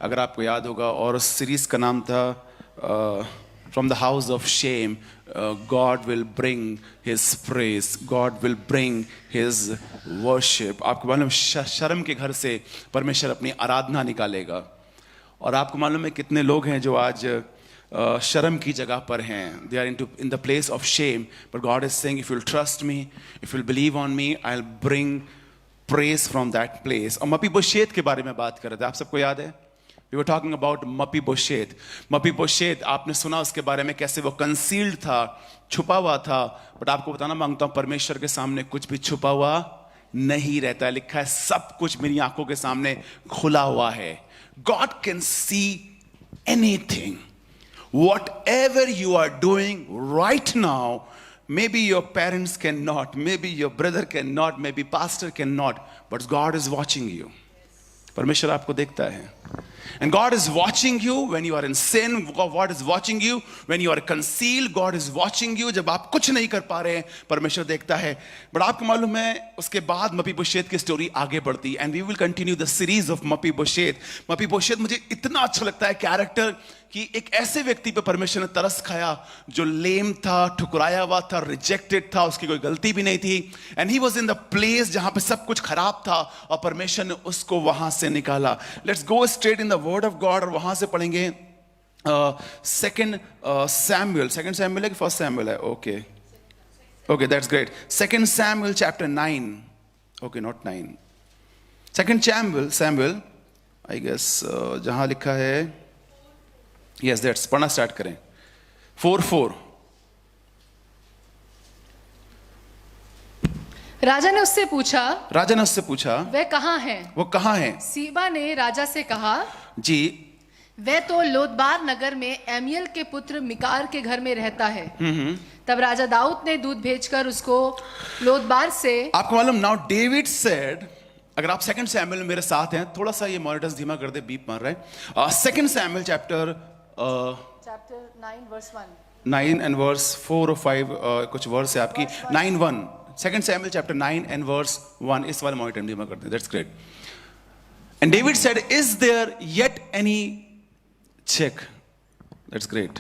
अगर आपको याद होगा, और उस सीरीज का नाम था from the house of shame God will bring his praise, God will bring his worship. आपको मालूम शर्म के घर से परमेश्वर अपनी आराधना निकालेगा। और आपको मालूम है कितने लोग हैं जो आज शर्म की जगह पर हैं, they are in the place of shame, but God is saying if you will trust me, if you will believe on me, I will bring praise from that place. और मपीबोशेत के बारे में बात कर रहे थे, आप सबको याद है? We were talking about मपीबोशेत। मपीबोशेत आपने सुना उसके बारे में, कैसे वो कंसील्ड था, छुपा हुआ था। बट आपको बताना मांगता हूं, परमेश्वर के सामने कुछ भी छुपा हुआ नहीं रहता है। लिखा है सब कुछ मेरी आंखों के सामने खुला हुआ है। God can see anything. Whatever you are doing right now, maybe your parents cannot, maybe your brother cannot, maybe pastor cannot, but God is watching you. परमेश्वर आपको देखता है। And God is watching you when you are in sin. God is watching you when you are concealed. God is watching you जब आप कुछ नहीं कर पा रहे हैं, परमेश्वर देखता है। बट आपको मालूम है उसके बाद मपीबोशेत की स्टोरी आगे बढ़ती, and we will continue the series of मपीबोशेत। मपीबोशेत मुझे इतना अच्छा लगता है कैरेक्टर, कि एक ऐसे व्यक्ति पे परमेश्वर ने तरस खाया जो लेम था, ठुकराया हुआ था, रिजेक्टेड था, उसकी कोई गलती भी नहीं थी। And he was in the place जहां पे सब कुछ खराब था, और परमेश्वर ने उसको वहां से निकाला। Let's go straight in the word of God, और वहां से पढ़ेंगे सेकंड सैमुएल है कि फर्स्ट सैमुएल है? Okay, that's great. Second Samuel chapter 9, okay not 9, second Samuel I guess, जहां लिखा है, यस दैट्स, पढ़ना स्टार्ट करें। 4:4। राजा ने उससे पूछा वह कहाँ है? वो कहाँ है? सीबा ने राजा से कहा, जी वह तो लोदबार नगर में एमियल के पुत्र मिकार के घर में रहता है। तब राजा दाऊद ने दूत भेजकर उसको लोदबार से, आपको मालूम, नाउ डेविड सेड, अगर आप सेकंड सैमुएल मेरे साथ हैं, थोड़ा सा ये मॉनिटर्स धीमा कर दे, बीप मार रहा है। Second Samuel chapter 9 verse 1, 9 and verse 4 or 5, कुछ वर्स है आपकी, 9:1, second Samuel chapter 9 and verse 1, इस वाले मॉनिटर धीमा कर दे, that's great. And David said, is there yet any check, that's great,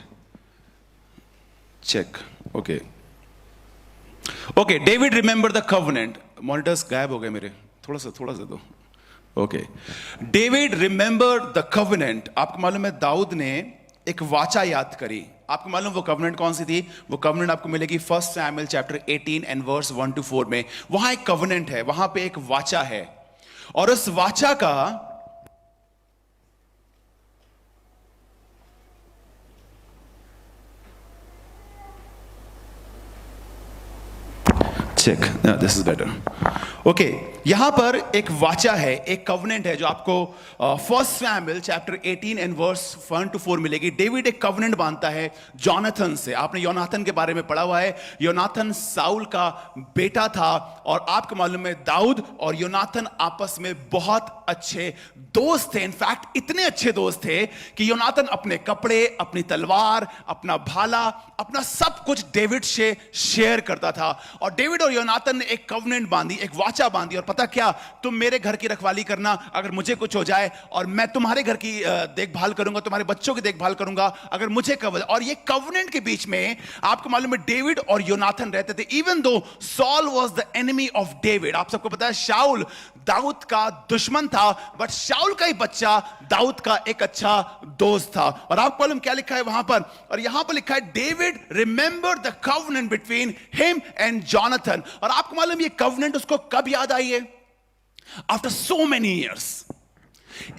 check, okay, David remember the covenant. Monitors गायब हो गए मेरे, थोड़ा सा दो। Okay, David remember the covenant. आपको मालूम है दाऊद ने एक वाचा याद करी। आपको मालूम वो कवेनेंट कौन सी थी? वो कवेनेंट आपको मिलेगी first Samuel chapter 18 and verse 1-4 में। वहां एक कवेनेंट है, वहां पे एक वाचा है, और उस वाचा का check, this is better. Okay, यहां पर एक वाचा है, एक कवनेंट है, जो आपको first Samuel chapter 18 and verse 1-4 मिलेगी। डेविड एक कवनेंट बांधता है योनाथन से। आपने योनाथन के बारे में पढ़ा हुआ है। योनाथन साउल का बेटा था, और आपको मालूम है दाऊद और योनाथन आपस में बहुत अच्छे दोस्त थे। इनफैक्ट इतने अच्छे दोस्त थे कि योनाथन अपने कपड़े, अपनी तलवार, अपना भाला, अपना सब कुछ डेविड से शेयर करता था। और डेविड और योनाथन ने एक कवनेंट बांधी, एक वाचा बांधी, और पता क्या, तुम मेरे घर की रखवाली करना, अगर मुझे कुछ हो जाए, और मैं तुम्हारे घर की देखभाल करूंगा, तुम्हारे बच्चों की देखभाल करूंगा अगर मुझे कवर। और ये कवनेंट के बीच में आपको मालूम है डेविड और योनाथन रहते थे। Even though Saul was the enemy of David. आप सबको पता है शाऊल दाऊद का दुश्मन था, बट शाऊल का ही बच्चा दाऊद का एक अच्छा दोस्त था। और आपको मालूम क्या लिखा है वहां पर? और यहां पर लिखा है David remember the covenant between him and Jonathan. और आपको मालूम ये कवेनेंट उसको कब याद आई है? After so many years.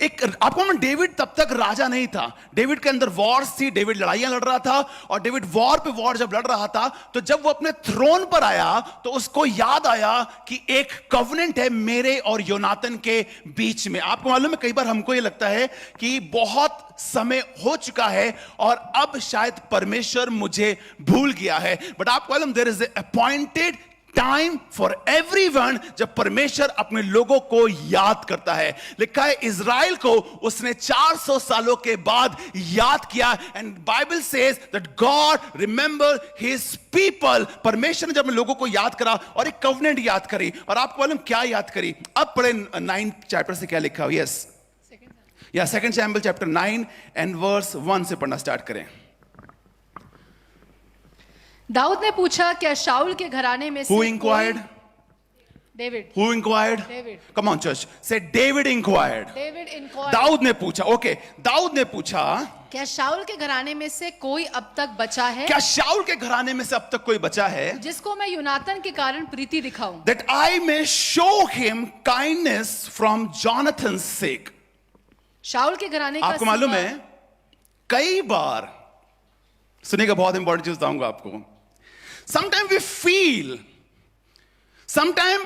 एक आपको मालूम डेविड तब तक राजा नहीं था, डेविड के अंदर वॉर्स थी, डेविड लड़ाइयां लड़ रहा था, और डेविड वॉर पे वॉर जब लड़ रहा था, तो जब वो अपने थ्रोन पर आया तो उसको याद आया कि एक कवेनेंट है मेरे और योनाथन के बीच में। आपको मालूम है कई बार हमको ये लगता है कि बहुत समय हो चुका है और अब शायद परमेश्वर मुझे भूल गया है, बट आपको मालूम there is a appointed time for everyone जब परमेश्वर अपने लोगों को याद करता है। लिखा है इज़राइल को उसने 400 सालों के बाद याद किया, and Bible says that God remember his people. परमेश्वर ने जब लोगों को याद करा और एक कवेनेंट याद करी, और आपको मालूम क्या याद करी? अब पढ़े 9 चैप्टर से क्या लिखा हो? यस, या 2 Samuel chapter 9 and verse 1 से पढ़ना स्टार्ट करें। दाऊद ने पूछा, क्या शाऊल के घराने में से Who inquired? David. Who inquired? David. Come on church, say David inquired. David inquired. दाऊद ने पूछा। ओके, दाऊद ने पूछा, क्या शाऊल के घराने में से कोई अब तक बचा है, क्या शाऊल के घराने में से अब तक कोई बचा है, जिसको मैं यूनातन के कारण प्रीति दिखाऊं, that I may show him kindness from Jonathan's sake. शाऊल के घराने का आपको मालूम सिपा- है, कई बार सुनिएगा, बहुत इंपॉर्टेंट चीज बताऊंगा आपको। Sometimes we feel, sometimes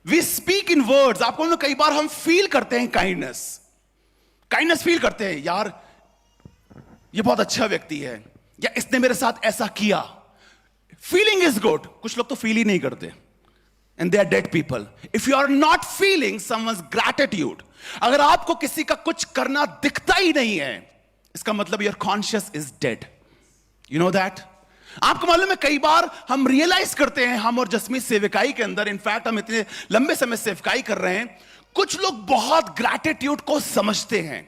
we speak in words. आपको मालूम है, कई बार हम फील करते हैं काइंडनेस फील करते हैं, यार ये बहुत अच्छा व्यक्ति है, या इसने मेरे साथ ऐसा किया। Feeling is good. कुछ लोग तो फील ही नहीं करते, and they are dead people. If you are not feeling someone's gratitude, अगर आपको किसी का कुछ करना दिखता ही नहीं है, इसका मतलब your conscious is dead. You know that? आपको मालूम है, कई बार हम रियलाइज करते हैं, हम और जस्मीत सेवकाई के अंदर, इनफैक्ट हम इतने लंबे समय सेवकाई कर रहे हैं, कुछ लोग बहुत ग्रैटिट्यूड को समझते हैं।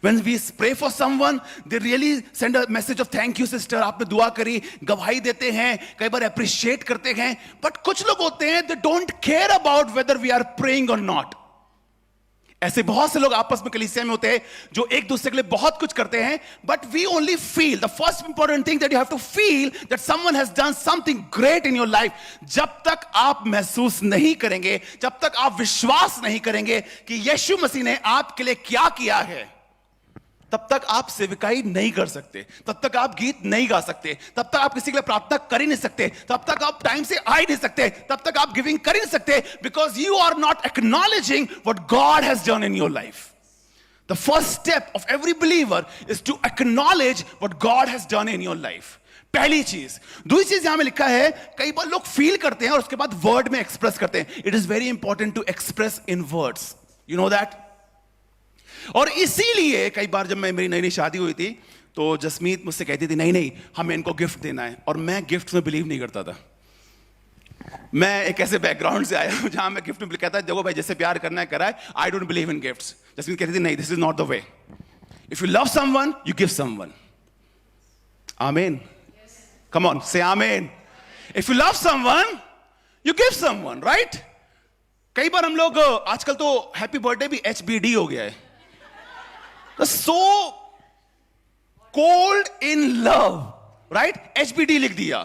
When we pray for someone, they really send a message of thank you sister, आपने दुआ करी, गवाही देते हैं, कई बार अप्रिशिएट करते हैं। बट कुछ लोग होते हैं, they don't care about whether we are praying or not. ऐसे बहुत से लोग आपस में कलीसिया में होते हैं जो एक दूसरे के लिए बहुत कुछ करते हैं, but we only feel the first important thing that you have to feel that someone has done something great in your life. जब तक आप महसूस नहीं करेंगे, जब तक आप विश्वास नहीं करेंगे कि यीशु मसीह ने आपके लिए क्या किया है, तब तक आप सेवकाई नहीं कर सकते, तब तक आप गीत नहीं गा सकते, तब तक आप किसी के लिए प्रार्थना कर ही नहीं सकते, तब तक आप टाइम से आ ही नहीं सकते, तब तक आप गिविंग कर ही नहीं सकते, because you are not acknowledging what God has done in your life. The first step of every believer is to acknowledge what God has done in your life. पहली चीज। दूसरी चीज यहां में लिखा है, कई बार लोग फील करते हैं और उसके बाद वर्ड में एक्सप्रेस करते हैं। It is very important to express in words, you know that. और इसीलिए कई बार जब मेरी नई नई शादी हुई थी, तो जसमीत मुझसे कहती थी, नहीं नहीं हमें इनको गिफ्ट देना है, और मैं गिफ्ट में बिलीव नहीं करता था। मैं एक ऐसे बैकग्राउंड से आया हूं जहां मैं गिफ्ट में कहता, देखो भाई जैसे प्यार करना है कराए, I don't believe in gifts. Jasmeet कहती थी, नहीं, this is not the way. If you love someone you give someone. आमीन। कम ऑन से आमीन। If you love someone you give someone, right? कई बार हम लोग, आजकल तो हैप्पी बर्थडे भी HBD हो गया है, so cold in love, right? HBD लिख दिया।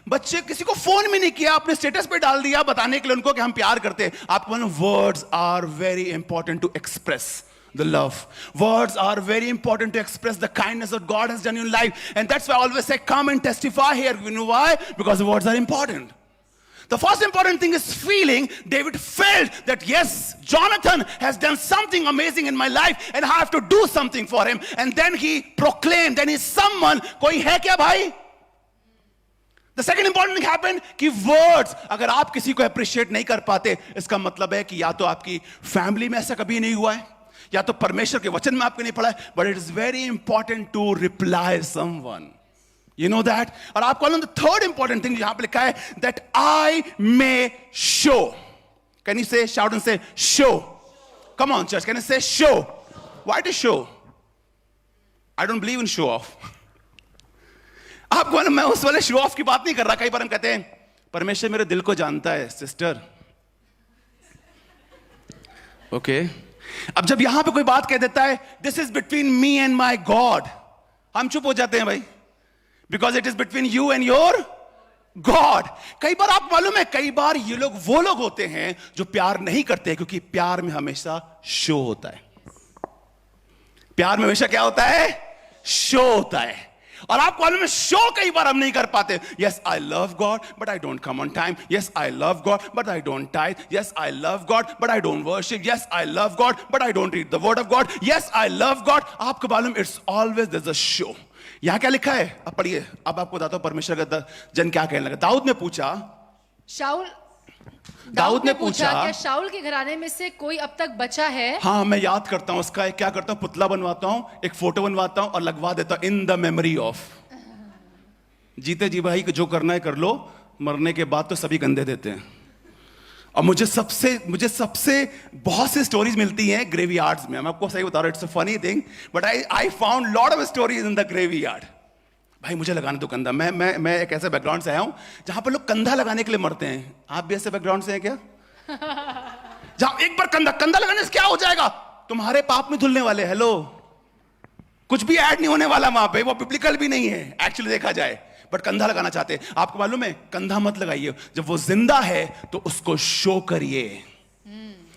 बच्चे किसी को फोन भी नहीं किया, अपने स्टेटस पे डाल दिया बताने के लिए उनको कि हम प्यार करते हैं। आपको मालूम, words are very important to express the love. Words are very important to express the kindness that God has done in your life, and that's why I always say come and testify here. You know why? Because the words are important. The first important thing is feeling. David felt that yes, Jonathan has done something amazing in my life and I have to do something for him. And then he proclaimed, then he's someone, koi hai kya bhai? The second important thing happened कि words, अगर आप किसी को appreciate नहीं कर पाते, इसका मतलब है कि या तो आपकी family में ऐसा कभी नहीं हुआ है, या तो परमेश्वर के वचन में आपने नहीं पढ़ा है, but it is very important to reply someone. You know that? और आपको मालूम, the third important thing यहां पे लिखा है, that I may show. Can you say, shout and say, show? Come on, church. Can you say show? Why to show? I don't believe in show off. आपको मालूम, मैं उस वाले show off की बात नहीं कर रहा। कई बार हम कहते हैं, परमेश्वर मेरे दिल को जानता है सिस्टर। ओके, अब जब यहां पे कोई बात कह देता है, this is between me and my God, हम चुप हो जाते हैं भाई, because it is between you and your God. कई बार आप मालूम है, कई बार ये लोग वो लोग होते हैं जो प्यार नहीं करते, क्योंकि प्यार में हमेशा शो होता है। प्यार में हमेशा क्या होता है? शो होता है। और आपको मालूम है, शो कई बार हम नहीं कर पाते। Yes I love God but I don't come on time. Yes I love God but I don't tithe. Yes I love God but I don't worship. Yes I love God but I don't read the word of God. Yes I love God. आपको मालूम, it's always there is a show. यहां क्या लिखा है, अब पढ़िए। अब आपको बताता हूं परमेश्वर का जन क्या कहने लगा। दाऊद ने पूछा, दाऊद ने पूछा, क्या शाऊल के घराने में से कोई अब तक बचा है? हाँ, मैं याद करता हूं उसका। क्या करता हूं, पुतला बनवाता हूं, एक फोटो बनवाता हूं और लगवा देता हूं, इन द मेमोरी ऑफ। जीते जी भाई जो करना है कर लो, मरने के बाद तो सभी गंदे देते हैं। और मुझे सबसे बहुत सी स्टोरीज मिलती हैं ग्रेवयार्ड्स में. मैं आपको सही बता रहा हूं, it's a funny thing, but I found lot of stories in the graveyard. भाई मुझे लगाने दो कंधा. मैं एक ऐसे बैकग्राउंड से आया हूं जहां पर लोग कंधा लगाने के लिए मरते हैं. आप भी ऐसे बैकग्राउंड से हैं क्या? जहां एक बार कंधा लगाने से क्या हो जाएगा? तुम्हारे पाप में धुलने वाले. हेलो, कुछ भी ऐड नहीं होने वाला वहां पे. वो बिब्लिकल भी नहीं है एक्चुअली देखा जाए, बट कंधा लगाना चाहते हैं. आपको मालूम है, कंधा मत लगाइए. जब वो जिंदा है तो उसको शो करिए.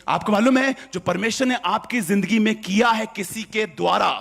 आपको मालूम है, जो परमेश्वर ने आपकी जिंदगी में किया है किसी के द्वारा,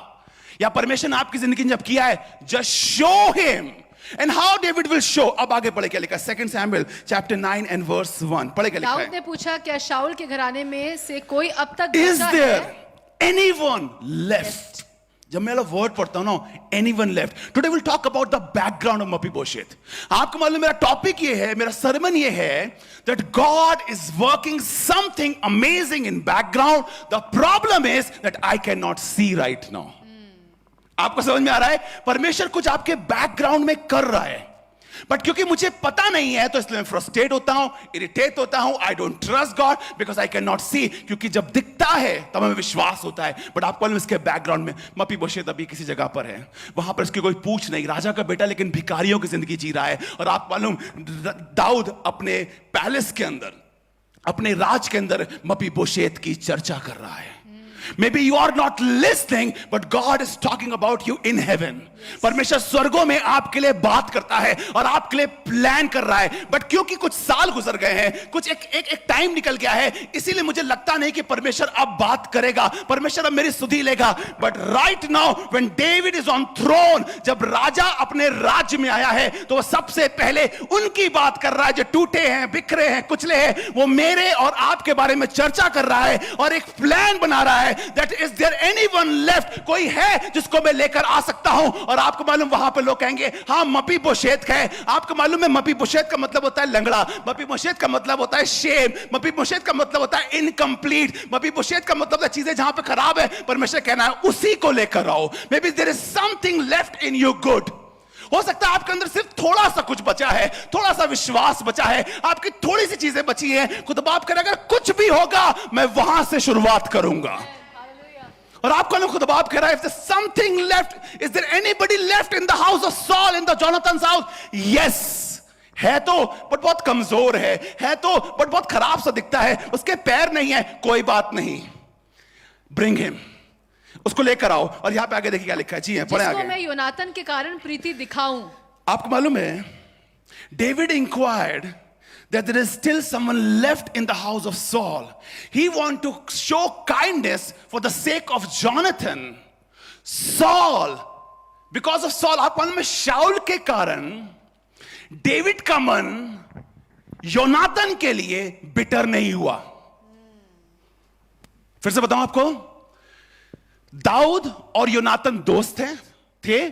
या परमेश्वर ने आपकी जिंदगी में जब किया है, just show him. And how David will show. अब आगे पढ़े क्या लिखा है, 2 सैमुएल चैप्टर 9 एंड वर्स 1. पढ़े क्या लिखा है. दाऊद ने पूछा, क्या शाऊल के घराने में से कोई अब तक इज बचा देयर है? Anyone left. जब मैं वर्ड पढ़ता हूं ना, anyone left. Today will talk about the background of Mephibosheth. आपको मालूम, मेरा टॉपिक ये है, मेरा सरमन ये है, that God is working something amazing in background. The problem is that I can not see right now. आपको समझ में आ रहा है, परमेश्वर कुछ आपके बैकग्राउंड में कर रहा है, बट क्योंकि मुझे पता नहीं है तो इसलिए मैं फ्रस्ट्रेट होता हूं, इरिटेट होता हूं. I don't trust God because I can not see. क्योंकि जब दिखता है तब हमें विश्वास होता है, बट आपको मालूम इसके बैकग्राउंड में मपीबोशेत अभी किसी जगह पर है. वहां पर इसकी कोई पूछ नहीं, राजा का बेटा, लेकिन भिखारियों की जिंदगी जी रहा है. और आप मालूम, दाऊद अपने पैलेस के अंदर, अपने राज के अंदर मपीबोशेत की चर्चा कर रहा है. Maybe you are not listening, but God is talking about you in heaven. परमेश्वर स्वर्गों में आपके लिए बात करता है और आपके लिए प्लान कर रहा है. बट क्योंकि कुछ साल गुजर गए हैं, कुछ एक टाइम निकल गया है, इसीलिए मुझे लगता नहीं कि परमेश्वर अब बात करेगा, परमेश्वर अब मेरी सुधि लेगा. But right now when David is on throne, जब राजा अपने राज्य में आया है, तो वो सबसे पहले उनकी बात कर रहा है जो टूटे हैं, बिखरे हैं, कुचले हैं. वो मेरे और आपके बारे में चर्चा कर रहा है और एक प्लान बना रहा है. That is there anyone left? कोई है जिसको मैं लेकर आ सकता हूं. और आपको मालूम, वहां पे लोग कहेंगे हां मपीबोशेत है. आपको मालूम है, मपीबोशेत का मतलब होता है लंगड़ा. मपीबोशेत का मतलब होता है शेम. मपीबोशेत का मतलब होता है इनकम्प्लीट. मपीबोशेत का मतलब है चीजें जहां पे खराब है, परमेश्वर कहना है उसी को लेकर आओ. Maybe there is something left in you good. हो सकता है आपके अंदर सिर्फ थोड़ा सा कुछ बचा है, थोड़ा सा विश्वास बचा है, आपकी थोड़ी सी चीजें बची हैं. खुद बाप करे, अगर कुछ भी होगा मैं वहां से शुरुआत करूंगा. और आपको ना खुद बाप कह रहा है, if there's something left, is there anybody left in the house of Saul, in the Jonathan's house? Yes. है तो, बट बहुत कमजोर है तो, बट बहुत खराब सा दिखता है, उसके पैर नहीं है. कोई बात नहीं, bring him. उसको लेकर आओ. और यहां पे आगे देखिए क्या लिखा है. जी है, पढ़े आगे. मैं योनातन के कारण प्रीति दिखाऊं. आपको मालूम है, David inquired that there is still someone left in the house of Saul. He wanted to show kindness for the sake of Jonathan. Saul, because of Saul, आप मालूम है, शाऊल के कारण डेविड का मन योनातन के लिए बिटर नहीं हुआ. फिर से बताऊं आपको, दाऊद और योनातन दोस्त थे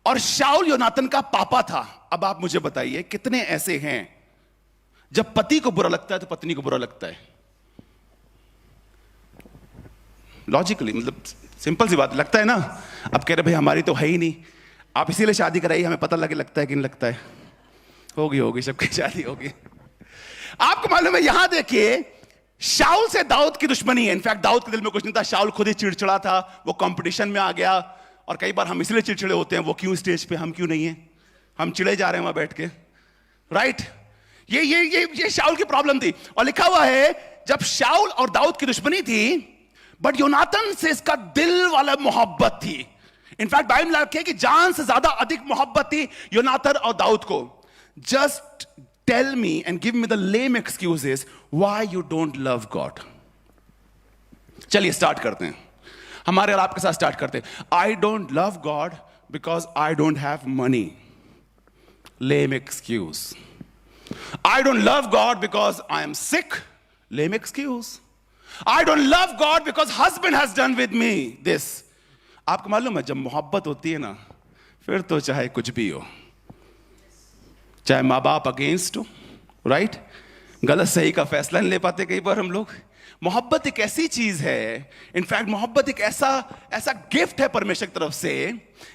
और शाऊल योनातन का पापा था. अब आप मुझे बताइए, कितने ऐसे हैं जब पति को बुरा लगता है तो पत्नी को बुरा लगता है? लॉजिकली, मतलब सिंपल सी बात लगता है ना. अब कह रहे भाई हमारी तो है ही नहीं, आप इसीलिए शादी कराई, हमें पता लगे लगता है कि नहीं लगता है. होगी सबकी शादी होगी. आपको मालूम है, यहां देखिए, शाऊल से दाऊद की दुश्मनी है. इनफैक्ट दाऊद के दिल में कुछ नहीं था, शाऊल खुद ही चिड़चिड़ा था, वो कंपटीशन में आ गया. और कई बार हम इसलिए चिड़चिड़े होते हैं, वो क्यों स्टेज पे, हम क्यों नहीं है, हम चिड़े जा रहे हैं वहां बैठ के. राइट, ये शाऊल की प्रॉब्लम थी. और लिखा हुआ है, जब शाऊल और दाऊद की दुश्मनी थी, बट योनातन से इसका दिल वाला मोहब्बत थी. इनफैक्ट बाइबल में लिखा है कि जान से ज्यादा अधिक मोहब्बत थी योनातन और दाऊद को. Just tell me and give me the lame excuses why you don't love God. चलिए स्टार्ट करते हैं, हमारे और आपके साथ स्टार्ट करते हैं. I don't love God because I don't have money. Lame excuse. I don't love God because I am sick. Lame excuse. I don't love God because husband has done with me this. आपको मालूम है, जब मोहब्बत होती है ना, फिर तो चाहे कुछ भी हो, चाहे माँ बाप अगेंस्ट हो, राइट, गलत सही का फैसला नहीं ले पाते कई बार हम लोग. मोहब्बत एक ऐसी चीज है, इनफैक्ट मोहब्बत एक ऐसा गिफ्ट है परमेश्वर की तरफ से,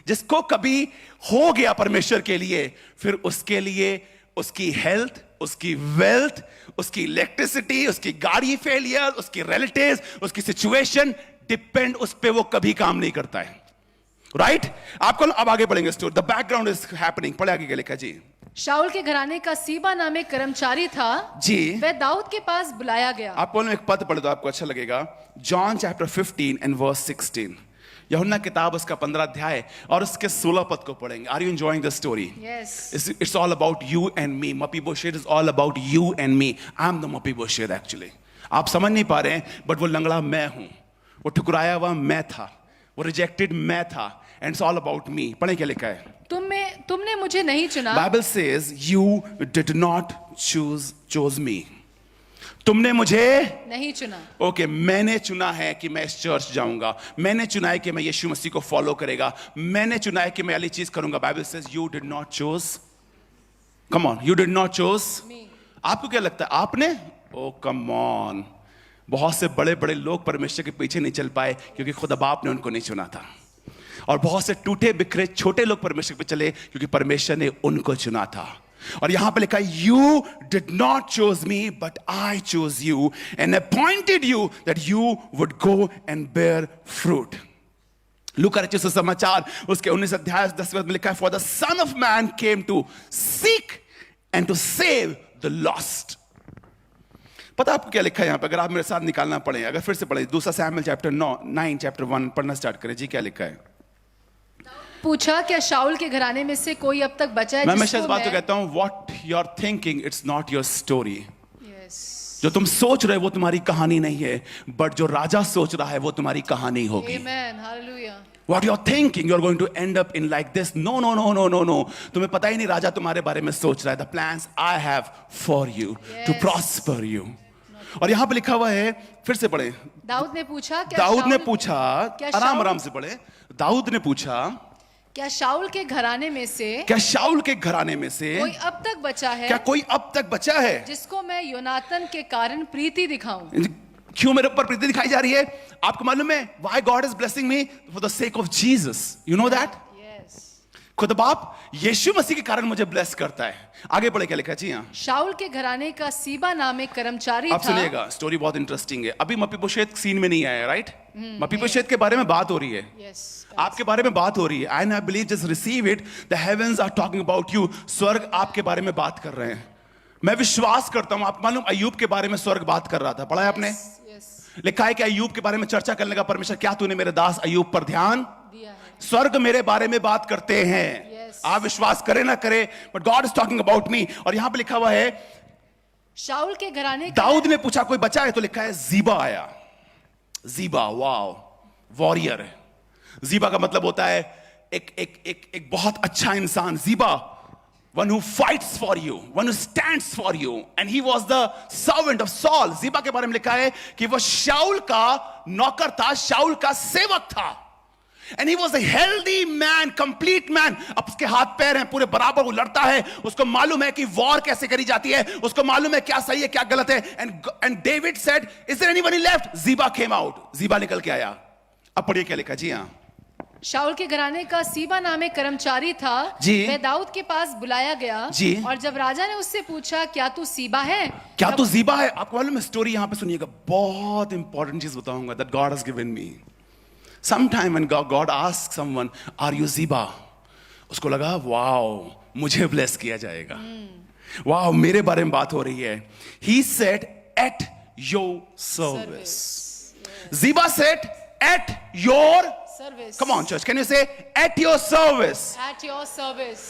जिसको कभी हो गया परमेश्वर के लिए, फिर उसके लिए उसकी हेल्थ, उसकी वेल्थ, उसकी इलेक्ट्रिसिटी, उसकी गाड़ी फेलियर, उसकी रिलेटिव्स, उसकी सिचुएशन डिपेंड उस पे वो कभी काम नहीं करता है। राइट? आपको अब आगे पढ़ेंगे story. The background is happening. पढ़े आगे क्या लिखा जी। शाऊल के घराने का सीबा नामे कर्मचारी था जी। वह दाऊद के पास बुलाया गया। आपको एक पद पढ़े तो आपको अच्छा लगेगा। John chapter 15 and verse 16। यूहन्ना किताब उसका 15 अध्याय और उसके 16 पद को पढ़ेंगे। Are you enjoying the story? Yes. It's all about you and me. Mephibosheth is all about you and me. I'm the Mephibosheth actually. आप समझ नहीं पा रहे हैं, बट वो लंगड़ा मैं हूं, वो ठुकराया हुआ मैं था, वो रिजेक्टेड मैं था, and it's all about me. पढ़े क्या लिखा है? तुमने मुझे नहीं चुना। Bible says you did not chose me. तुमने मुझे नहीं चुना। ओके, मैंने चुना है कि मैं इस चर्च जाऊंगा, मैंने चुना है कि मैं यीशु मसीह को फॉलो करेगा, मैंने चुना है कि मैं वाली चीज करूंगा। Bible says you did not choose, come on, you did not choose. आपको क्या लगता है आपने? ओ कम ऑन, बहुत से बड़े बड़े लोग परमेश्वर के पीछे नहीं चल पाए क्योंकि खुदा बाप ने उनको नहीं चुना था, और बहुत से टूटे बिखरे छोटे लोग परमेश्वर पे चले क्योंकि परमेश्वर ने उनको चुना था। और यहां पे लिखा है you did not choose me but I choose you and appointed you that you would go and bear fruit. लूका रचित सुसमाचार उसके 19 अध्याय 10 में लिखा है for the son of man came to seek and to save the lost. पता आपको क्या लिखा है यहां पे? अगर आप मेरे साथ निकालना पड़े, अगर फिर से पढ़े, दूसरा सैमुएल चैप्टर 9 चैप्टर 1 पढ़ना स्टार्ट करें जी। क्या लिखा है? पूछा क्या शाऊल के घराने में से कोई अब तक बचा है? मैं हमेशा इस बात को कहता हूं, what you are thinking it's not your story. जो तुम सोच रहे हो वो तुम्हारी कहानी नहीं है, बट जो राजा सोच रहा है वो तुम्हारी कहानी होगी। Amen. Hallelujah. What you're thinking, you're going to end up in like this. No, no, no, no, no, no. तुम्हें पता ही नहीं राजा तुम्हारे बारे में सोच रहा है। The plans I have for you to prosper you. और यहां पे लिखा हुआ है, फिर से पढ़े। दाऊद ने पूछा आराम आराम से पढ़े। दाऊद ने पूछा क्या शाऊल के घराने में से कोई अब तक बचा है? क्या कोई अब तक बचा है जिसको मैं योनातन के कारण प्रीति दिखाऊं? क्यों मेरे ऊपर प्रीति दिखाई जा रही है? आपको मालूम है why God is blessing me? For the sake of Jesus. You know that? Yes. खुद बाप यीशु मसीह के कारण मुझे ब्लेस करता है। आगे पढ़े क्या लिखा है जी। हाँ, शाऊल के घराने का सीबा नामे कर्मचारी था। आप सुनिएगा, स्टोरी बहुत इंटरेस्टिंग है। अभी मपीबोशेत सीन में नहीं आया, राइट? मपीबोशेत के बारे में बात हो रही है। Yes. आपके बारे में बात हो रही है। And I believe just receive it, the heavens are talking about you. स्वर्ग आपके बारे में बात कर रहे हैं। मैं विश्वास करता हूं, आप मालूम अय्यूब के बारे में स्वर्ग बात कर रहा था। पढ़ा है आपने? Yes. लिखा है कि अय्यूब के बारे में चर्चा करने का परमेश्वर, क्या तूने मेरे दास अय्यूब पर ध्यान दिया है? स्वर्ग मेरे बारे में बात करते हैं। Yes. आप विश्वास करें ना करें, but God is talking about me. और यहां पे लिखा हुआ है शाऊल के घराने दाऊद ने पूछा कोई बचा है? तो लिखा है जीबा आया। जीबा, वाओ, वॉरियर है। जीबा का मतलब होता है एक बहुत अच्छा इंसान। जीबा, one who fights for you, one who stands for you, and he was the servant of Saul. जीबा के बारे में लिखा है कि वह शाऊल का नौकर था, शाऊल का सेवक था। And he was a healthy man, complete man. अब उसके हाथ पैर हैं पूरे बराबर, वो लड़ता है, उसको मालूम है कि वॉर कैसे करी जाती है, उसको मालूम है क्या सही है क्या गलत है। And David said, is there anybody left? जीबा came out. जीबा निकल के आया। अब पढ़िए क्या लिखा जी। हाँ, शाऊल के घराने का सीबा नामे कर्मचारी था जी। वह दाऊद के पास बुलाया गया जी। और जब राजा ने उससे पूछा क्या तू सीबा है? क्या तू जीबा है? आपको मालूम है स्टोरी यहां पे सुनिएगा, बहुत इंपॉर्टेंट चीज बताऊंगा that God has given me. Sometime when God asks someone, are you Ziba? उसको लगा वाओ मुझे ब्लेस किया जाएगा, वाओ मेरे बारे में बात हो रही है। He said at your service. Ziba said at your service. Come on church, can you say at your service? At your service.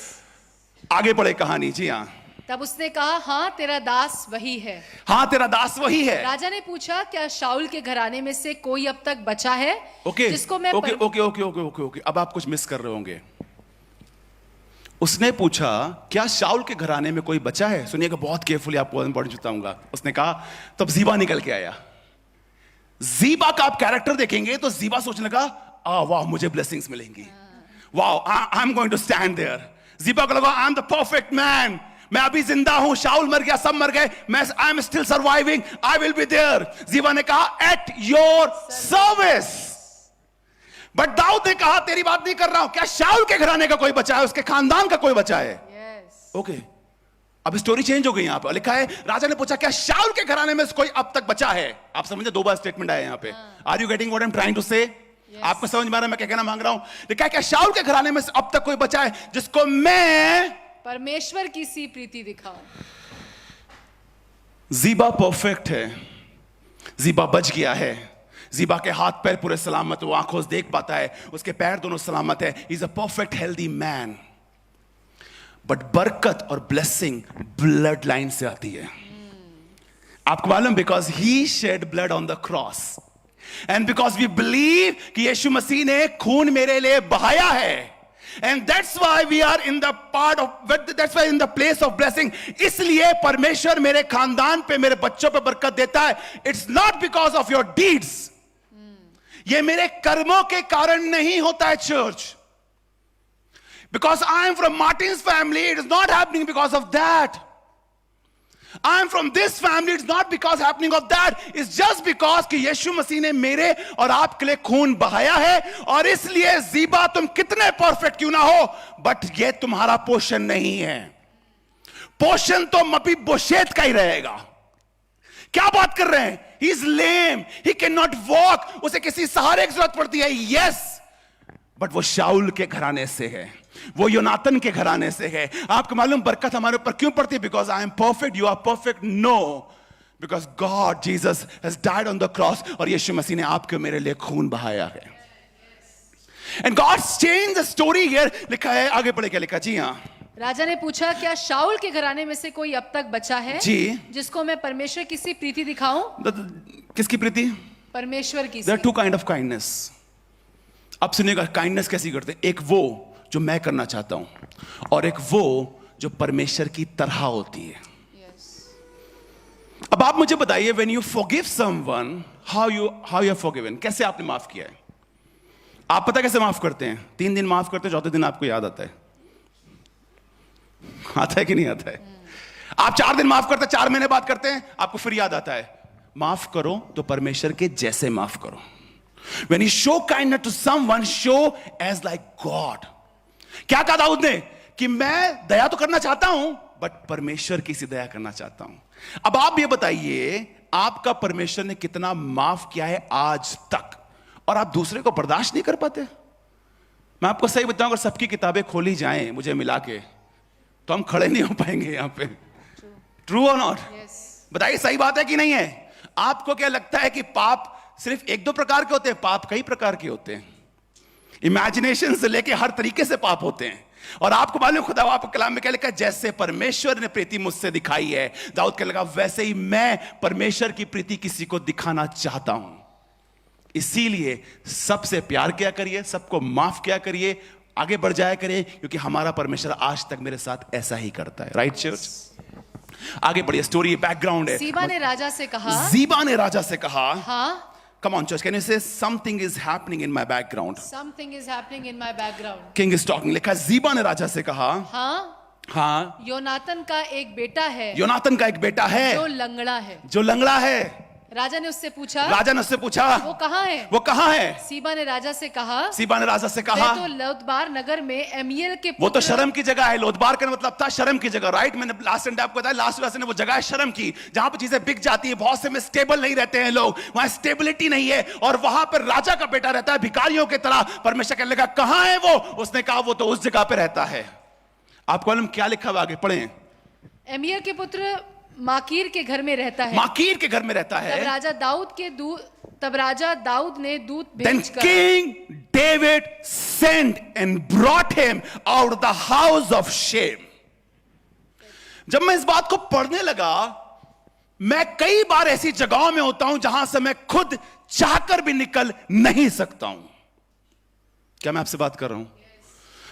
आगे पढ़े कहानी जी। हाँ, तब उसने कहा हाँ तेरा दास वही है। हाँ तेरा दास वही है। राजा ने पूछा क्या शाऊल के घराने में से कोई अब तक बचा है? ओके जिसको मैं ओके। अब आप कुछ मिस कर रहे होंगे। उसने पूछा क्या शाऊल के घराने में कोई बचा है? सुनिएगा बहुत केयरफुली, आपको इंपॉर्टेंट बताऊंगा। उसने कहा तब जीबा निकल के आया। जीबा का आप कैरेक्टर देखेंगे तो जीबा सोचने लगा वाह मुझे ब्लेसिंग्स मिलेंगी, वाह I am going to stand there. Ziba को लगा I am the perfect man, मैं अभी जिंदा हूं, शाऊल मर गया, सब मर गए, मैं I am still surviving, I will be there. Ziba ने कहा at your service. But Daud ने कहा तेरी बात नहीं कर रहा हूं, क्या शाऊल के घराने का कोई बचा है? उसके खानदान का कोई बचा है? Yes. ओके अब स्टोरी चेंज हो गई यहां पर, लिखा है राजा ने पूछा क्या शाऊल के घराने में से कोई अब तक बचा है? आप समझे, दो बार स्टेटमेंट आया यहां पे। Are you getting what I am trying to say? आपको समझ में आ रहा है मैं क्या कहना मांग रहा हूं? लिखा है क्या शाऊल के घराने में से अब तक कोई बचा है जिसको मैं परमेश्वर की सी प्रीति दिखाऊं? जीबा परफेक्ट है, जीबा बच गया है, जीबा के हाथ पैर पूरे सलामत, वो आंखों से देख पाता है, उसके पैर दोनों सलामत है। He is a perfect healthy man. But बरकत और ब्लेसिंग ब्लड लाइन से आती है। आपको मालूम, because he shed blood on the cross and because we believe कि यीशु मसीह ने खून मेरे लिए बहाया है, and that's why we are in the part of, that's why in the place of blessing। इसलिए परमेश्वर मेरे खानदान पे, मेरे बच्चों पे बरकत देता है। It's not because of your deeds। ये मेरे कर्मों के कारण नहीं होता है church. Because I am from Martin's family, it is not happening because of that। I am from this family, it's not because happening of that। It's just because कि यीशु मसीह ने मेरे और आपके लिए खून बहाया है। और इसलिए जीबा तुम कितने परफेक्ट क्यों ना हो, बट ये तुम्हारा पोषण नहीं है। पोषण तो मपीबोशेत का ही रहेगा। क्या बात कर रहे हैं? He is lame, he cannot walk। उसे किसी सहारे की जरूरत पड़ती है, yes, बट वो शाऊल के घराने से है, वो योनातन के घराने से है। आपको मालूम बरकत हमारे ऊपर क्यों पड़ती है? Because I am perfect, you are perfect? No, because God Jesus has died on the cross, और यीशु मसीह ने आपके मेरे लिए खून बहाया है। And God change the story here. लिखा है, आगे पढ़े क्या लिखा? जी हाँ। राजा ने पूछा क्या शाऊल के घराने में से कोई अब तक बचा है जी, जिसको मैं परमेश्वर की सी प्रीति दिखाऊं? किसकी प्रीति? परमेश्वर की। There are two kind of kindness. अब सुनिएगा, काइंडनेस कैसी करते हैं? एक वो जो मैं करना चाहता हूं, और एक वो जो परमेश्वर की तरह होती है। अब आप मुझे बताइए, when you forgive someone, how you are forgiven? कैसे आपने माफ किया है? आप पता कैसे माफ करते हैं? 3 दिन माफ करते हैं, चौथे दिन आपको याद आता है। आता है कि नहीं आता है? आप 4 दिन माफ करते हैं, 4 महीने बाद करते हैं, आपको फिर याद आता है। माफ करो तो परमेश्वर के जैसे माफ करो। When you show kindness to someone, show as like God। क्या कहा दाऊद ने? कि मैं दया तो करना चाहता हूं, बट परमेश्वर की सी दया करना चाहता हूं। अब आप ये बताइए, आपका परमेश्वर ने कितना माफ किया है आज तक, और आप दूसरे को बर्दाश्त नहीं कर पाते? मैं आपको सही बताऊं, अगर सबकी किताबें खोली जाएं मुझे मिला के, तो हम खड़े नहीं हो पाएंगे यहां पे। ट्रू और नॉट? बताइए, सही बात है कि नहीं है? आपको क्या लगता है कि पाप सिर्फ 1-2 प्रकार के होते हैं? पाप कई प्रकार के होते हैं। इमेजिनेशन से लेके हर तरीके से पाप होते हैं। और आपको मालूम, खुदा आपके कलाम में क्या लिखा है? जैसे परमेश्वर ने प्रीति मुझसे दिखाई है, दाऊद के लगा, वैसे ही मैं परमेश्वर की प्रीति किसी को दिखाना चाहता हूं। इसीलिए सबसे प्यार किया करिए, सबको माफ किया करिए, आगे बढ़ जाया करिए, क्योंकि हमारा परमेश्वर आज तक मेरे साथ ऐसा ही करता है। Right church? आगे बढ़िए, स्टोरी बैकग्राउंड है। जीबा ने राजा से कहा, जीबा ने राजा से कहा, हाँ, come on church, can you say something is happening in my background? something is happening in my background। King is talking। लिखा, जीबा ने राजा से कहा, हाँ, योनातन का एक बेटा है, योनातन का एक बेटा है जो लंगड़ा है। जो लंगड़ा है। राजा ने उससे पूछा, वो कहाँ है? वो कहाँ है? सीबा ने राजा से कहा, सीबा ने राजा से कहा, तो लोदबार नगर में एमियल के वो तो शर्म की जगह है। लोदबार का मतलब था शर्म की जगह। राइट? मैंने लास्ट टाइम आपको बताया, लास्ट लेसन ने वो जगह है शर्म की, जहां पर चीजें बिक जाती है। बहुत से में स्टेबल नहीं रहते हैं लोग, वहां स्टेबिलिटी नहीं है, और वहां पर राजा का बेटा रहता है भिखारियों की तरह। परमेश्वर कहने लगा, कहां है वो? उसने कहा, वो तो उस जगह पे रहता है। आपको मालूम क्या लिखा हुआ? आगे पढ़ें। एमियल के पुत्र माकीर के घर में रहता है। माकीर के घर में रहता है। तब राजा दाऊद ने दूत Then King David sent and brought him out of the house of shame। जब मैं इस बात को पढ़ने लगा, मैं कई बार ऐसी जगहों में होता हूं जहां से मैं खुद चाहकर भी निकल नहीं सकता हूं। क्या मैं आपसे बात कर रहा हूं?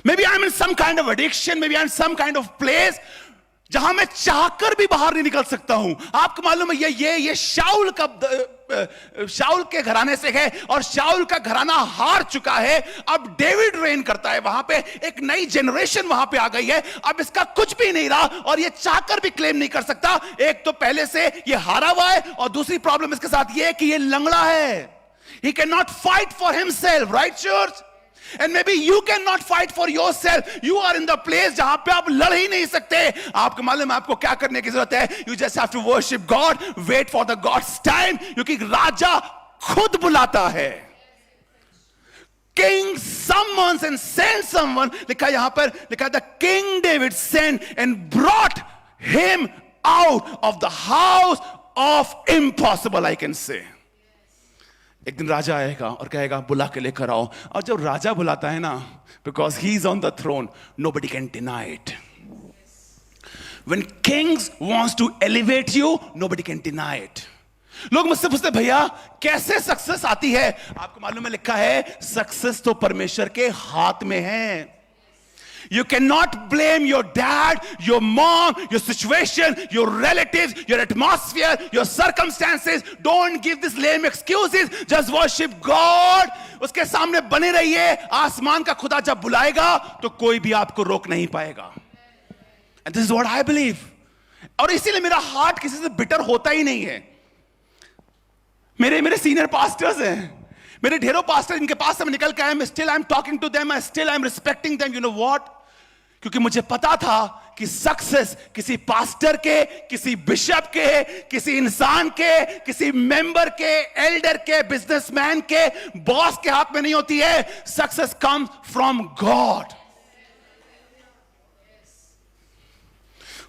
Maybe I'm in some kind of addiction, maybe I'm in some kind of place जहां मैं चाहकर भी बाहर नहीं निकल सकता हूं। आपको मालूम है, ये शाऊल के घराने से है, और शाऊल का घराना हार चुका है। अब डेविड रेन करता है वहां पे, एक नई जनरेशन वहां पे आ गई है। अब इसका कुछ भी नहीं रहा, और ये चाहकर भी क्लेम नहीं कर सकता। एक तो पहले से ये हारा हुआ है, और दूसरी प्रॉब्लम इसके साथ ये है कि ये लंगड़ा है। He cannot fight for himself, right church? And maybe you cannot fight for yourself. You are in the place जहां पे आप लड़ ही नहीं सकते. आपको मालूम है आपको क्या करने की जरूरत है? You just have to worship God, wait for the God's time, क्योंकि राजा खुद बुलाता है. King summons and sends someone. लिखा यहां पर, लिखा the King David sent and brought him out of the house of impossible, I can say. एक दिन राजा आएगा और कहेगा बुला के लेकर आओ. और जब राजा बुलाता है ना, because he is on the throne, nobody can deny it. When kings wants to elevate you, nobody can deny it. लोग मुझसे पूछते भैया कैसे सक्सेस आती है? आपको मालूम है लिखा है सक्सेस तो परमेश्वर के हाथ में है. You cannot blame your dad, your mom, your situation, your relatives, your atmosphere, your circumstances. Don't give these lame excuses. Just worship God. उसके सामने बने रहिए. आसमान का खुदा जब बुलाएगा तो कोई भी आपको रोक नहीं पाएगा. And this is what I believe. और इसीलिए मेरा हार्ट किसी से बिटर होता ही नहीं है. मेरे सीनियर पास्टर्स हैं, मेरे ढेरों पास्टर इनके पास से मैं निकल के आया. Still I am talking to them, still I am respecting them. You know what? क्योंकि मुझे पता था कि सक्सेस किसी पास्टर के, किसी बिशप के, किसी इंसान के, किसी मेंबर के, एल्डर के, बिजनेसमैन के, बॉस के हाथ में नहीं होती है. Success comes from God.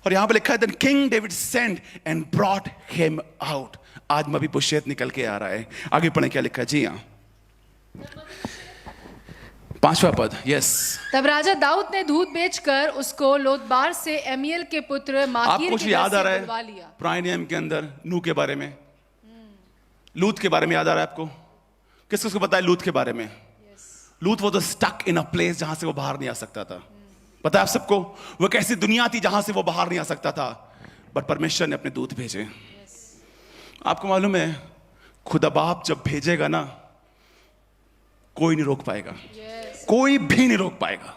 और यहां पर लिखा है then King David send and brought him out. आज मबीबोशेत निकल के आ रहा है. आगे पढ़े क्या लिखा है? जी हाँ, 5वां पद. यस. तब राजा दाऊद ने दूध बेचकर उसको लोदबार से एमियल के पुत्र माकीर आपको के याद आ घर रहा से बुलवा है लिया. पुराने नियम के अंदर नूह के बारे में, लूत के बारे में याद आ रहा है आपको? किसको पता है लूत के बारे में? लूत वो तो स्टक इन अ प्लेस जहां से वो बाहर नहीं आ सकता था. पता है आप सबको वो कैसी दुनिया थी जहां से वो बाहर नहीं आ सकता था. बट परमेश्वर ने अपने दूत भेजे. आपको मालूम है खुदा बाप जब भेजेगा ना, कोई नहीं रोक पाएगा. कोई भी नहीं रोक पाएगा.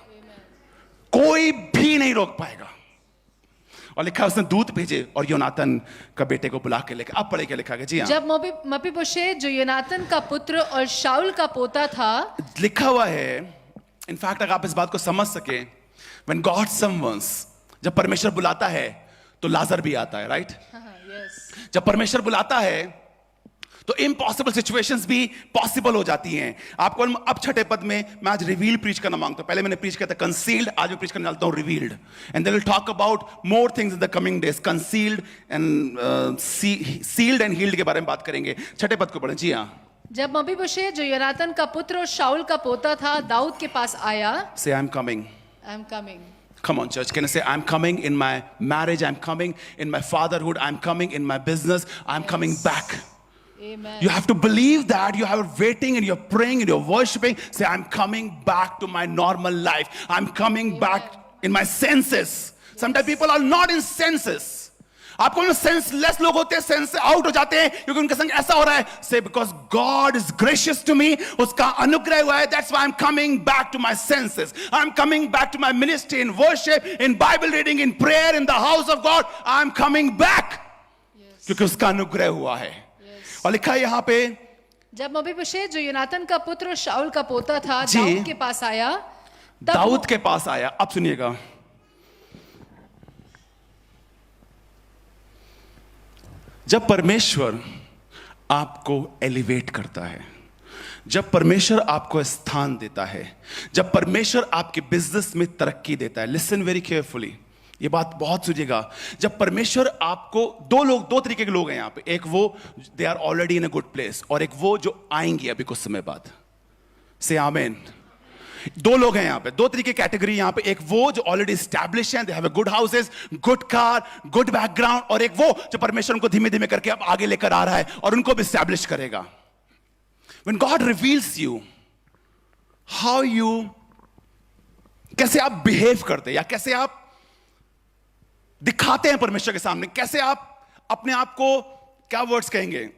कोई भी नहीं रोक पाएगा. और लिखा उसने दूत भेजे और योनातन का बेटे को बुला के लेकर. आप पढ़े क्या लिखा गया? जी हाँ. जब मपीबोशेत जो योनातन का पुत्र और शाऊल का पोता था, लिखा हुआ है. इनफैक्ट अगर आप इस बात को समझ सके, when God summons, जब परमेश्वर बुलाता है तो लाजर भी आता है. राइट? जब परमेश्वर बुलाता है तो इम्पॉसिबल सिचुएशंस भी पॉसिबल हो जाती हैं. आपको अब 6ठे पद में मैं आज रिवील प्रीच करना मांगता हूं. पहले मैंने प्रीच किया था कंसील्ड, आज मैं प्रीच करने डालता हूं revealed. And then will talk about more things in the coming days. Concealed and sealed and healed के बारे में बात करेंगे. 6ठे पद को पढ़ें. जी हाँ. जब मपीबोशेत जो योनातन का पुत्र और शाऊल का पोता था दाऊद के पास आया. से I am coming. I am coming. Come on, church. Can I say, I'm coming in my marriage, I'm coming in my fatherhood, I'm coming in my business, I'm coming back. Amen. You have to believe that. You have waiting and you're praying and you're worshiping. Say, I'm coming back to my normal life. I'm coming back in my senses. Sometimes people are not in senses. आपको में senseless लोग होते हैं, sense से out हो जाते हैं क्योंकि उनके संग ऐसा हो रहा है. Say because God is gracious to me, उसका अनुग्रह हुआ है. That's why I am coming back to my senses. I am coming back to my ministry in worship, in Bible reading, in prayer, in the house of God. I am coming back क्योंकि उसका अनुग्रह हुआ है. और लिखा है यहां पे जब मपीबोशेत जो योनातन का पुत्र और शाऊल का पोता था दाऊद के पास आया. दाऊद के पास आया. अब सुनिएगा, जब परमेश्वर आपको एलिवेट करता है, जब परमेश्वर आपको स्थान देता है, जब परमेश्वर आपके बिजनेस में तरक्की देता है, लिसन वेरी केयरफुली, ये बात बहुत सुनिएगा. जब परमेश्वर आपको, दो तरीके के लोग हैं यहां पे. एक वो they are already in a good place, और एक वो जो आएंगे अभी कुछ समय बाद. से आमेन. दो लोग हैं यहां पे, दो तरीके कैटेगरी यहां पे. एक वो जो ऑलरेडी एस्टैब्लिश हैं, they have a good houses, good car, good background. और एक वो जो परमेश्वर उनको धीमे धीमे करके अब आगे लेकर आ रहा है और उनको भी एस्टैब्लिश करेगा. When God reveals you, how you, कैसे आप बिहेव करते हैं या कैसे आप दिखाते हैं परमेश्वर के सामने, कैसे आप अपने आप को, क्या वर्ड्स कहेंगे,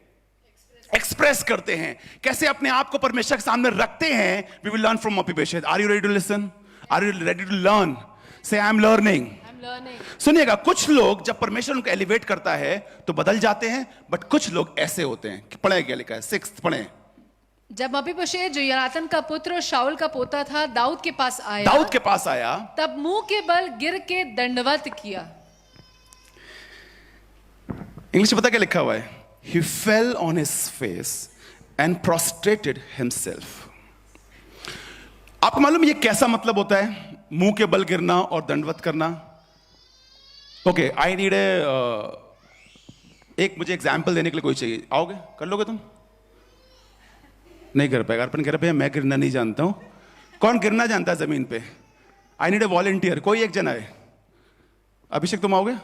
एक्सप्रेस करते हैं, कैसे अपने आप को परमेश्वर के सामने रखते हैं. We will learn from Mephibosheth. Are you ready to listen? Are you ready to learn? Say I am learning. सुनिएगा, कुछ लोग जब परमेश्वर उनको एलिवेट करता है तो बदल जाते हैं, बट कुछ लोग ऐसे होते हैं. पढ़े क्या लिखा है? 6 पढ़े. जब मपीबोशेत जो योनातान का पुत्र और शाऊल का पोता था दाऊद के पास आया, दाऊद के पास आया, तब मुंह के बल गिर के दंडवत किया। इंग्लिश में पता क्या लिखा हुआ है? He fell on his face and prostrated himself. आपको मालूम ये कैसा मतलब होता है, मुंह के बल गिरना और दंडवत करना? ओके, आई नीड एक मुझे एग्जाम्पल देने के लिए कोई चाहिए। आओगे, कर लोगे तुम? नहीं कर पाएगा। अर्पण कह रहे भैया मैं गिरना नहीं जानता हूं। कौन गिरना जानता है जमीन पे? आई नीड ए वॉलंटियर, कोई एक जना है। अभिषेक तुम आओगे,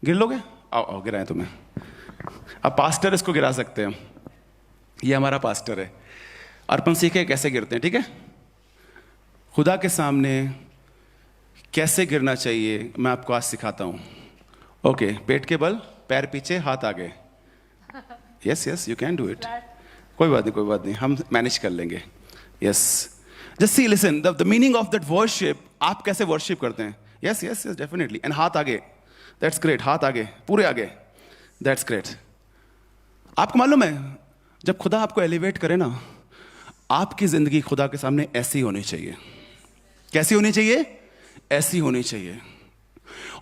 गिर लोगे? आओ आओ, गिराएं तुम्हें। अब पास्टर इसको गिरा सकते हैं, ये हमारा पास्टर है। अर्पण सीखे कैसे गिरते हैं, ठीक है? खुदा के सामने कैसे गिरना चाहिए मैं आपको आज सिखाता हूं। ओके, पेट के बल, पैर पीछे, हाथ आगे। Yes yes, you can do it. कोई बात नहीं, कोई बात नहीं, हम मैनेज कर लेंगे। Yes, just see, listen, the meaning of that worship, आप कैसे वर्शिप करते हैं। Yes yes yes, definitely. And हाथ आगे, दैट्स ग्रेट। हाथ आगे, पूरे आगे, दैट्स ग्रेट। आपको मालूम है जब खुदा आपको एलिवेट करे ना, आपकी जिंदगी खुदा के सामने ऐसी होनी चाहिए। कैसी होनी चाहिए? ऐसी होनी चाहिए।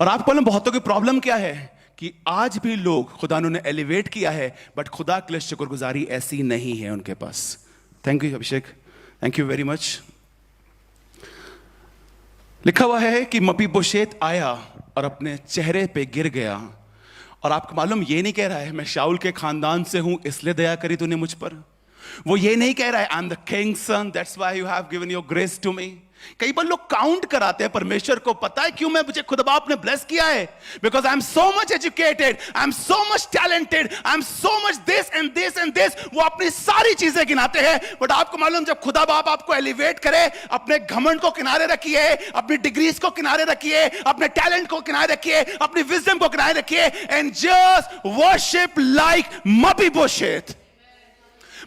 और आपको मालूम बहुतों की प्रॉब्लम क्या है कि आज भी लोग, खुदा ने एलिवेट किया है बट खुदा के लिए शुक्रगुजारी ऐसी नहीं है उनके पास। Thank you Abhishek, thank you very much. लिखा हुआ है कि मपीबोशेत आया और अपने चेहरे पे गिर गया। और आपको मालूम ये नहीं कह रहा है मैं शाऊल के खानदान से हूं इसलिए दया करी तूने मुझ पर। वो ये नहीं कह रहा है I am the king's son, that's why you have given your grace to me. कई बार लोग काउंट कराते हैं परमेश्वर को, पता है क्यों मुझे खुदा बाप ने ब्लेस किया है? Because I am so much educated, I am so much talented, I am so much this and this and this. वो अपनी सारी चीजें गिनाते हैं। बट आपको मालूम जब खुदा बाप आपको एलिवेट करे, अपने घमंड को किनारे रखिए, अपनी डिग्रीज को किनारे रखिए, अपने टैलेंट को किनारे रखिए, अपनी विजडम को किनारे रखिए, एंड जस्ट वर्शिप लाइक मपीबोशेत।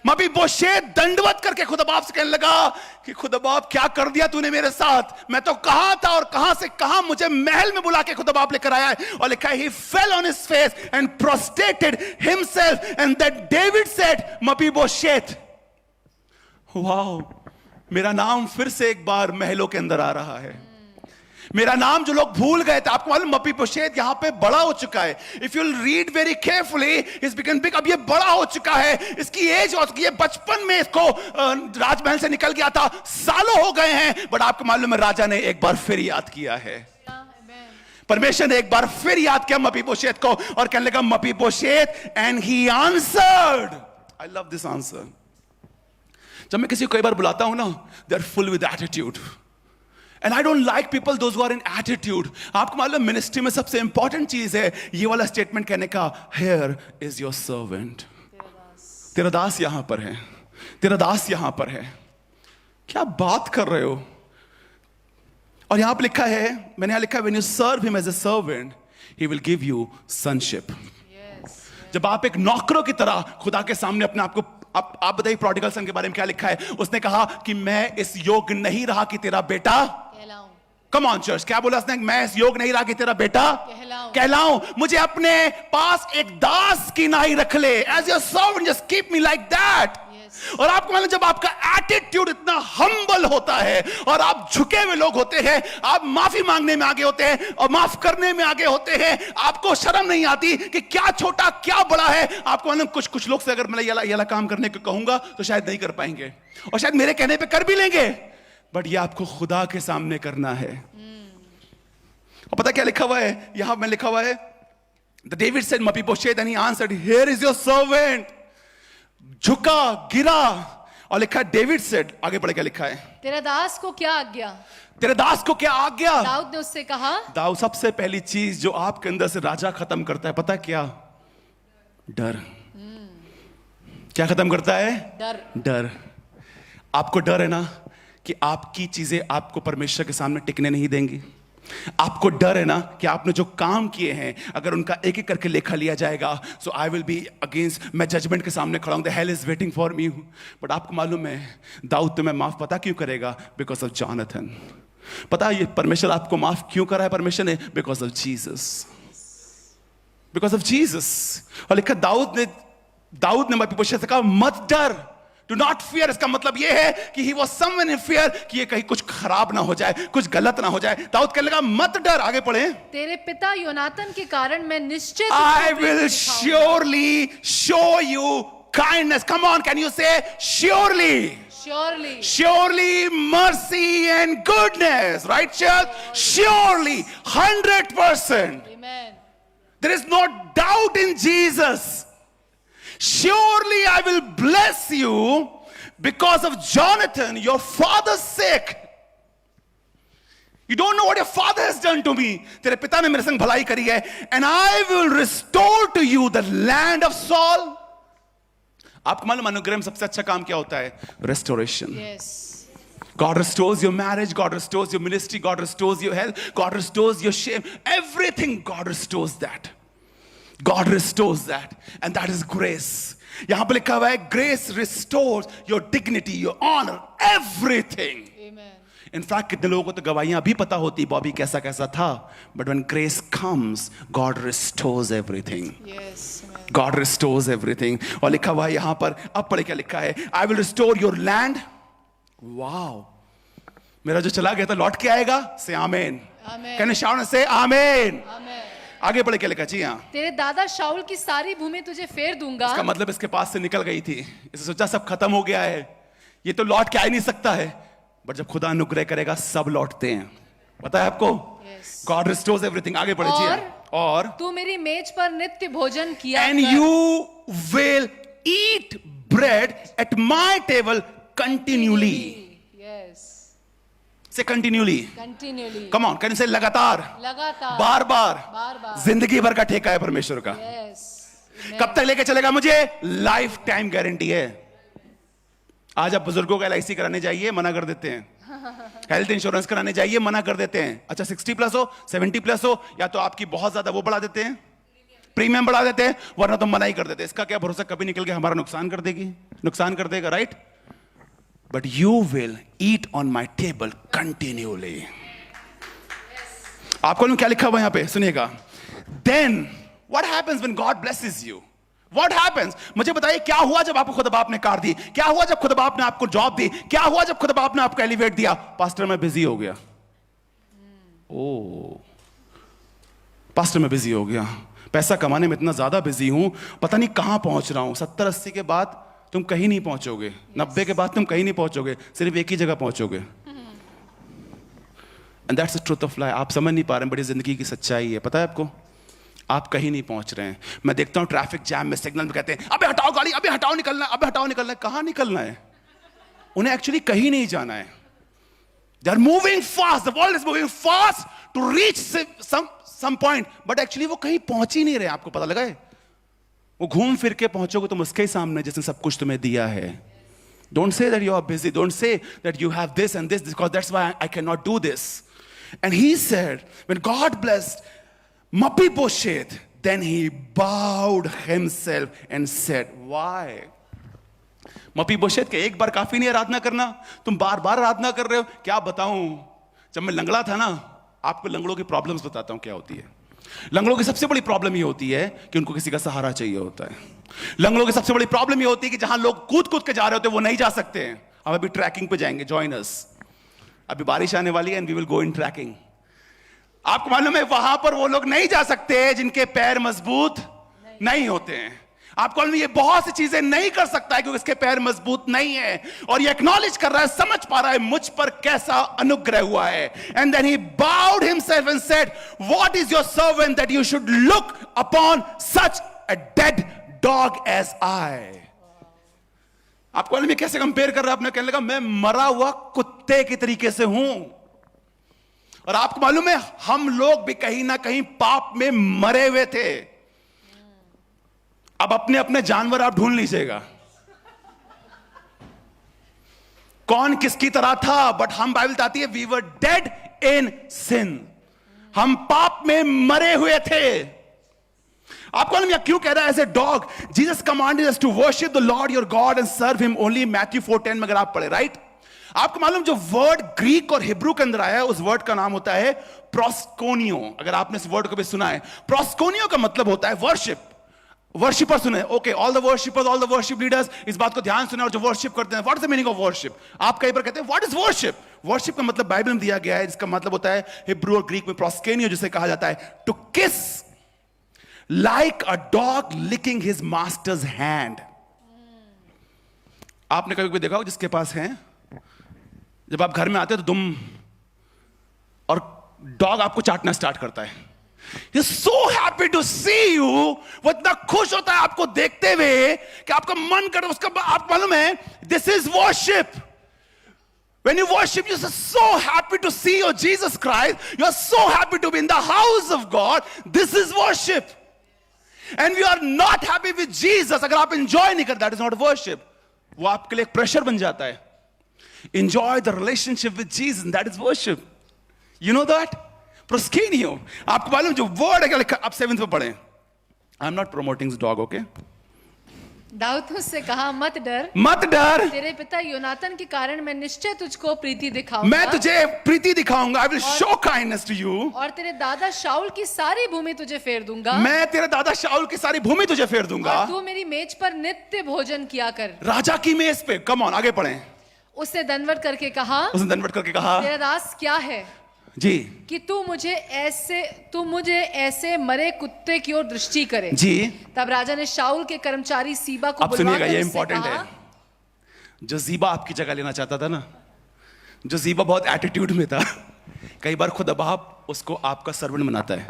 मपीबोशेत दंडवत करके खुदा बाप से कहने लगा कि खुदा बाप क्या कर दिया तूने मेरे साथ? मैं तो कहां था और कहां से कहां मुझे महल में बुला के खुदा बाप लेकर आया है। और लिखा है he fell on his face and prostrated himself and that David said Mephibosheth. Wow, मेरा नाम फिर से एक बार महलों के अंदर आ रहा है। मेरा नाम जो लोग भूल गए थे, आपको मालूम मपीबोशेत यहां पे बड़ा हो चुका है। If you read very carefully is become big. अब ये बड़ा हो चुका है, इसकी एज हो चुकी है, बचपन में इसको राजमहल से निकल गया था, सालों हो गए हैं। बट आपको मालूम है राजा ने एक बार फिर याद किया है, परमेश्वर ने एक बार फिर याद किया मपीबोशेत को और कहने लगा Mephibosheth, and he answered. I love this answer. जब मैं किसी को कई बार बुलाता हूं ना, they are full with attitude. And I don't like people those who are in attitude. आपको मालूम मिनिस्ट्री में सबसे इंपॉर्टेंट चीज है ये वाला स्टेटमेंट कहने का, Here is your servant. तेरा दास यहां पर है, तेरा दास यहां पर है। क्या बात कर रहे हो? और यहां पर लिखा है, मैंने यहां लिखा है, when you serve him as a servant, he will give you sonship. जब आप एक नौकरों की तरह खुदा के सामने अपने आप को, आप बताइए प्रोडिगल सन के बारे में क्या लिखा है? उसने कहा कि मैं इस योग्य नहीं रहा कि तेरा बेटा कम ऑन चर्च, क्या बोला उसने? मैं इस योग नहीं रहा कि तेरा बेटा कहलाऊं। मुझे अपने पास एक दास की नाई रख ले, as your servant, just keep me like that. और आपको मालूम जब आपका एटीट्यूड इतना हम्बल होता है और आप झुके हुए लोग होते हैं, आप माफी मांगने में आगे होते हैं और माफ करने में आगे होते हैं, आपको शर्म नहीं आती कि क्या छोटा क्या बड़ा है। आपको मालूम कुछ लोग से अगर मैं ये काम करने को कहूंगा तो शायद नहीं कर पाएंगे और शायद मेरे कहने पे कर भी लेंगे, बट ये आपको खुदा के सामने करना है। और पता क्या लिखा हुआ है यहां में? लिखा हुआ है the David said Mephibosheth and he answered, here is your servant. झुका, गिरा, और लिखा डेविड सेड, आगे पढ़ के लिखा है, तेरा दास को क्या आज्ञा? तेरा दास को क्या आज्ञा? दाऊद ने उससे कहा। दाऊद, सबसे पहली चीज जो आपके अंदर से राजा खत्म करता है पता क्या? डर। क्या खत्म करता है? डर। आपको डर है ना कि आपकी चीजें आपको परमेश्वर के सामने टिकने नहीं देंगी। आपको डर है ना कि आपने जो काम किए हैं अगर उनका एक एक करके लेखा लिया जाएगा, सो आई विल बी अगेंस्ट, मैं जजमेंट के सामने खड़ा हूं, the hell is waiting for me. But आपको मालूम है दाऊद तुम्हें माफ पता क्यों करेगा? Because of Jonathan. पता है ये परमेश्वर आपको माफ क्यों करा है परमेश्वर ने? Because of Jesus, because of Jesus. और लिखा दाऊद ने मपीबोशेत से कहा मत डर, Do not fear इसका मतलब यह है कि he was someone in fear कि ये कहीं कुछ खराब ना हो जाए, कुछ गलत ना हो जाए। दाऊद कहने लगा मत डर, आगे पढ़े। तेरे पिता योनातन के कारण मैं निश्चय I will surely show you kindness. Come on, can you say surely? Surely. Surely mercy and goodness, right, church? Surely, 100%. Amen. There is no doubt in Jesus. Surely I will bless you because of Jonathan, your father's sake. You don't know what your father has done to me. तेरे पिता ने मेरे संग भलाई करी है. And I will restore to you the land of Saul. आपको मालूम अनुग्रह में सबसे अच्छा काम क्या होता है? Restoration. Yes. God restores your marriage, God restores your ministry, God restores your health, God restores your shame. Everything, God restores that. God restores that. And that is grace. यहां पर लिखा हुआ है, grace restores your dignity, your honor, everything. Amen. In fact, कितने लोगों को तो गवाहियां भी पता होती बॉबी कैसा कैसा था. But when grace comes, God restores everything. Yes. Amen. God restores everything. और लिखा हुआ है यहां पर, अब पढ़े क्या लिखा है? I will restore your land. Wow. मेरा जो चला गया था लौट के आएगा. Say amen. Amen. Can you shout and say amen? Amen. आगे पढ़े क्या लिखा? जी हाँ. तेरे दादा शाऊल की सारी भूमि तुझे फेर दूंगा. इसका मतलब इसके पास से निकल गई थी. इसे सोचा सब खत्म हो गया है, ये तो लौट के आ ही नहीं सकता है. बट जब खुदा अनुग्रह करेगा सब लौटते हैं. पता है आपको? Yes. God restores everything. आगे पढ़े जी हाँ. और तू मेरी मेज पर नित्य भोजन किया and कर. you will eat bread at my table continually. Yes. Say continually. Continually. Come on, can you say लगातार? लगातार. बार बार. बार बार. जिंदगी भर का ठेका है परमेश्वर का. Yes. Amen. कब तक लेके चलेगा मुझे? लाइफ टाइम गारंटी है. आज आप बुजुर्गों का LIC कराने जाइए, मना कर देते हैं. हेल्थ इंश्योरेंस कराने जाइए, मना कर देते हैं. अच्छा 60 प्लस हो, 70 प्लस हो, या तो आपकी बहुत ज्यादा वो बढ़ा देते हैं, प्रीमियम बढ़ा देते हैं, वरना तो मना ही कर देते हैं. इसका क्या भरोसा कभी निकल के हमारा नुकसान कर देगी, नुकसान कर देगा, right? But you will eat on my table continuously. आपको क्या लिखा हुआ यहां पे सुनिएगा. Then what happens when God blesses you? What happens? मुझे बताइए क्या हुआ जब आपको खुदा बाप ने कार दी? क्या हुआ जब खुदा बाप ने आपको जॉब दी? क्या हुआ जब खुदा बाप ने आपको एलिवेट दिया? पास्टर मैं बिजी हो गया. ओ पास्टर मैं बिजी हो गया, पैसा कमाने में इतना ज्यादा बिजी हूं, पता नहीं कहां पहुंच रहा हूं. 70-80 के बाद तुम कहीं नहीं पहुंचोगे. 90 के बाद तुम कहीं नहीं पहुंचोगे, सिर्फ एक ही जगह पहुंचोगे. And that's the truth of life. आप समझ नहीं पा रहे हैं, बड़ी जिंदगी की सच्चाई है. पता है आपको? आप कहीं नहीं पहुंच रहे हैं. मैं देखता हूं ट्रैफिक जैम में सिग्नल में कहते हैं अबे हटाओ गाड़ी, अबे हटाओ निकलना है, अबे हटाओ निकलना है. कहां निकलना है? उन्हें एक्चुअली कहीं नहीं जाना है. They are moving fast, the world is moving fast to reach some point, but actually वो कहीं पहुंच ही नहीं रहे. आपको पता लगा है? वो घूम फिर के पहुंचोगे तुम उसके सामने जिसने सब कुछ तुम्हें दिया है. Don't say that you are busy, don't say that you have this and this because that's why I can not do this. And he said when God blessed Mephibosheth, then he bowed himself and said, why? Mephibosheth के एक बार काफी नहीं आराधना करना, तुम बार बार आराधना कर रहे हो. क्या बताऊं, जब मैं लंगड़ा था ना, आपको लंगड़ों की प्रॉब्लम्स बताता हूं क्या होती है. लंगड़ों की सबसे बड़ी प्रॉब्लम ये होती है कि उनको किसी का सहारा चाहिए होता है. लंगड़ों की सबसे बड़ी प्रॉब्लम ये होती है कि जहां लोग कूद कूद के जा रहे होते हैं वो नहीं जा सकते हैं. हम अभी ट्रैकिंग पे जाएंगे, जॉइन अस. अभी बारिश आने वाली है and we will go in trekking. आपको मालूम है वहां पर वो लोग नहीं जा सकते जिनके पैर मजबूत नहीं होते हैं. आपको मालूम है ये बहुत सी चीजें नहीं कर सकता है क्योंकि इसके पैर मजबूत नहीं है. और ये एक्नॉलेज कर रहा है, समझ पा रहा है मुझ पर कैसा अनुग्रह हुआ है. And then he bowed himself and said, what is your servant that you should look upon such a dead dog as I. आपको मालूम है कैसे कंपेयर कर रहा है अपने? कहने लगा मैं मरा हुआ कुत्ते के तरीके से हूं. और आपको मालूम है हम लोग भी कहीं ना कहीं पाप में मरे हुए थे. अब अपने अपने जानवर आप ढूंढ लीजिएगा कौन किसकी तरह था. बट हम, बाइबल बताती है, वी वर डेड इन सिन. हम पाप में मरे हुए थे. आपको मालूम क्यों कह रहा है as a dog? Jesus commanded us to worship the Lord your God and serve him only. Matthew 4:10 में अगर आप पढ़े, राइट? आपको मालूम जो वर्ड ग्रीक और हिब्रू के अंदर आया है उस वर्ड का नाम होता है प्रोस्कोनियो. अगर आपने इस वर्ड को भी सुना है, प्रोस्कोनियो का मतलब होता है वर्शिप. वर्शिपर सुने, okay, all the worshippers, all the worship leaders इस बात को ध्यान सुने और जो वर्शिप करते हैं, what is the meaning of worship? आप कई बार कहते हैं व्हाट इज वर्शिप? वर्शिप का मतलब बाइबल में दिया गया है, जिसका मतलब होता है हिब्रू और ग्रीक में प्रोस्केनियो, जिसे कहा जाता है to kiss like a dog licking his master's hand. आपने कभी देखा हो जिसके पास है, जब आप घर में आते हो तो दुम और डॉग आपको चाटना स्टार्ट करता है। He's so happy to see you, वो इतना खुश होता है आपको देखते हुए कि आपका मन कर उसका, आप मालूम है, this is worship. When you worship, you're so happy to see your Jesus Christ. You're so happy to be in the house of God. This is worship. And we are not happy with Jesus. अगर आप enjoy नहीं करते, that is not worship. वो आपके लिए एक pressure बन जाता है. Enjoy the relationship with Jesus, and that is worship. You know that? Proskenio. आपको मालूम जो वर्ड है क्या लिखा, आप 7th में पढ़ें. I'm not promoting this dog, okay? Dawood ने उससे कहा, मत डर, मत डर, तेरे पिता योनातन के कारण मैं निश्चय तुझको प्रीति दिखाऊंगा, मैं तुझे प्रीति दिखाऊंगा, I will show kindness to you. और तेरे दादा शाऊल की सारी भूमि तुझे फेर दूंगा, मैं तेरे दादा शाऊल की सारी भूमि तुझे फेर दूंगा, और तू मेरी मेज पर नित्य भोजन किया कर। राजा की मेज पे। कम ऑन, आगे पढ़ें. उसने दंडवत करके कहा, उसने दंडवत करके कहा, तेरा दास क्या है जी कि तू मुझे ऐसे मरे कुत्ते की ओर दृष्टि करे जी. तब राजा ने शाऊल के कर्मचारी सीबा को अब सुनिएगा, बुलवाकर ये उससे इंपॉर्टेंट कहा, है. जो जीबा आपकी जगह लेना चाहता था ना, जो जीबा बहुत एटीट्यूड में था, कई बार खुद बाप उसको आपका सर्वेंट बनाता है.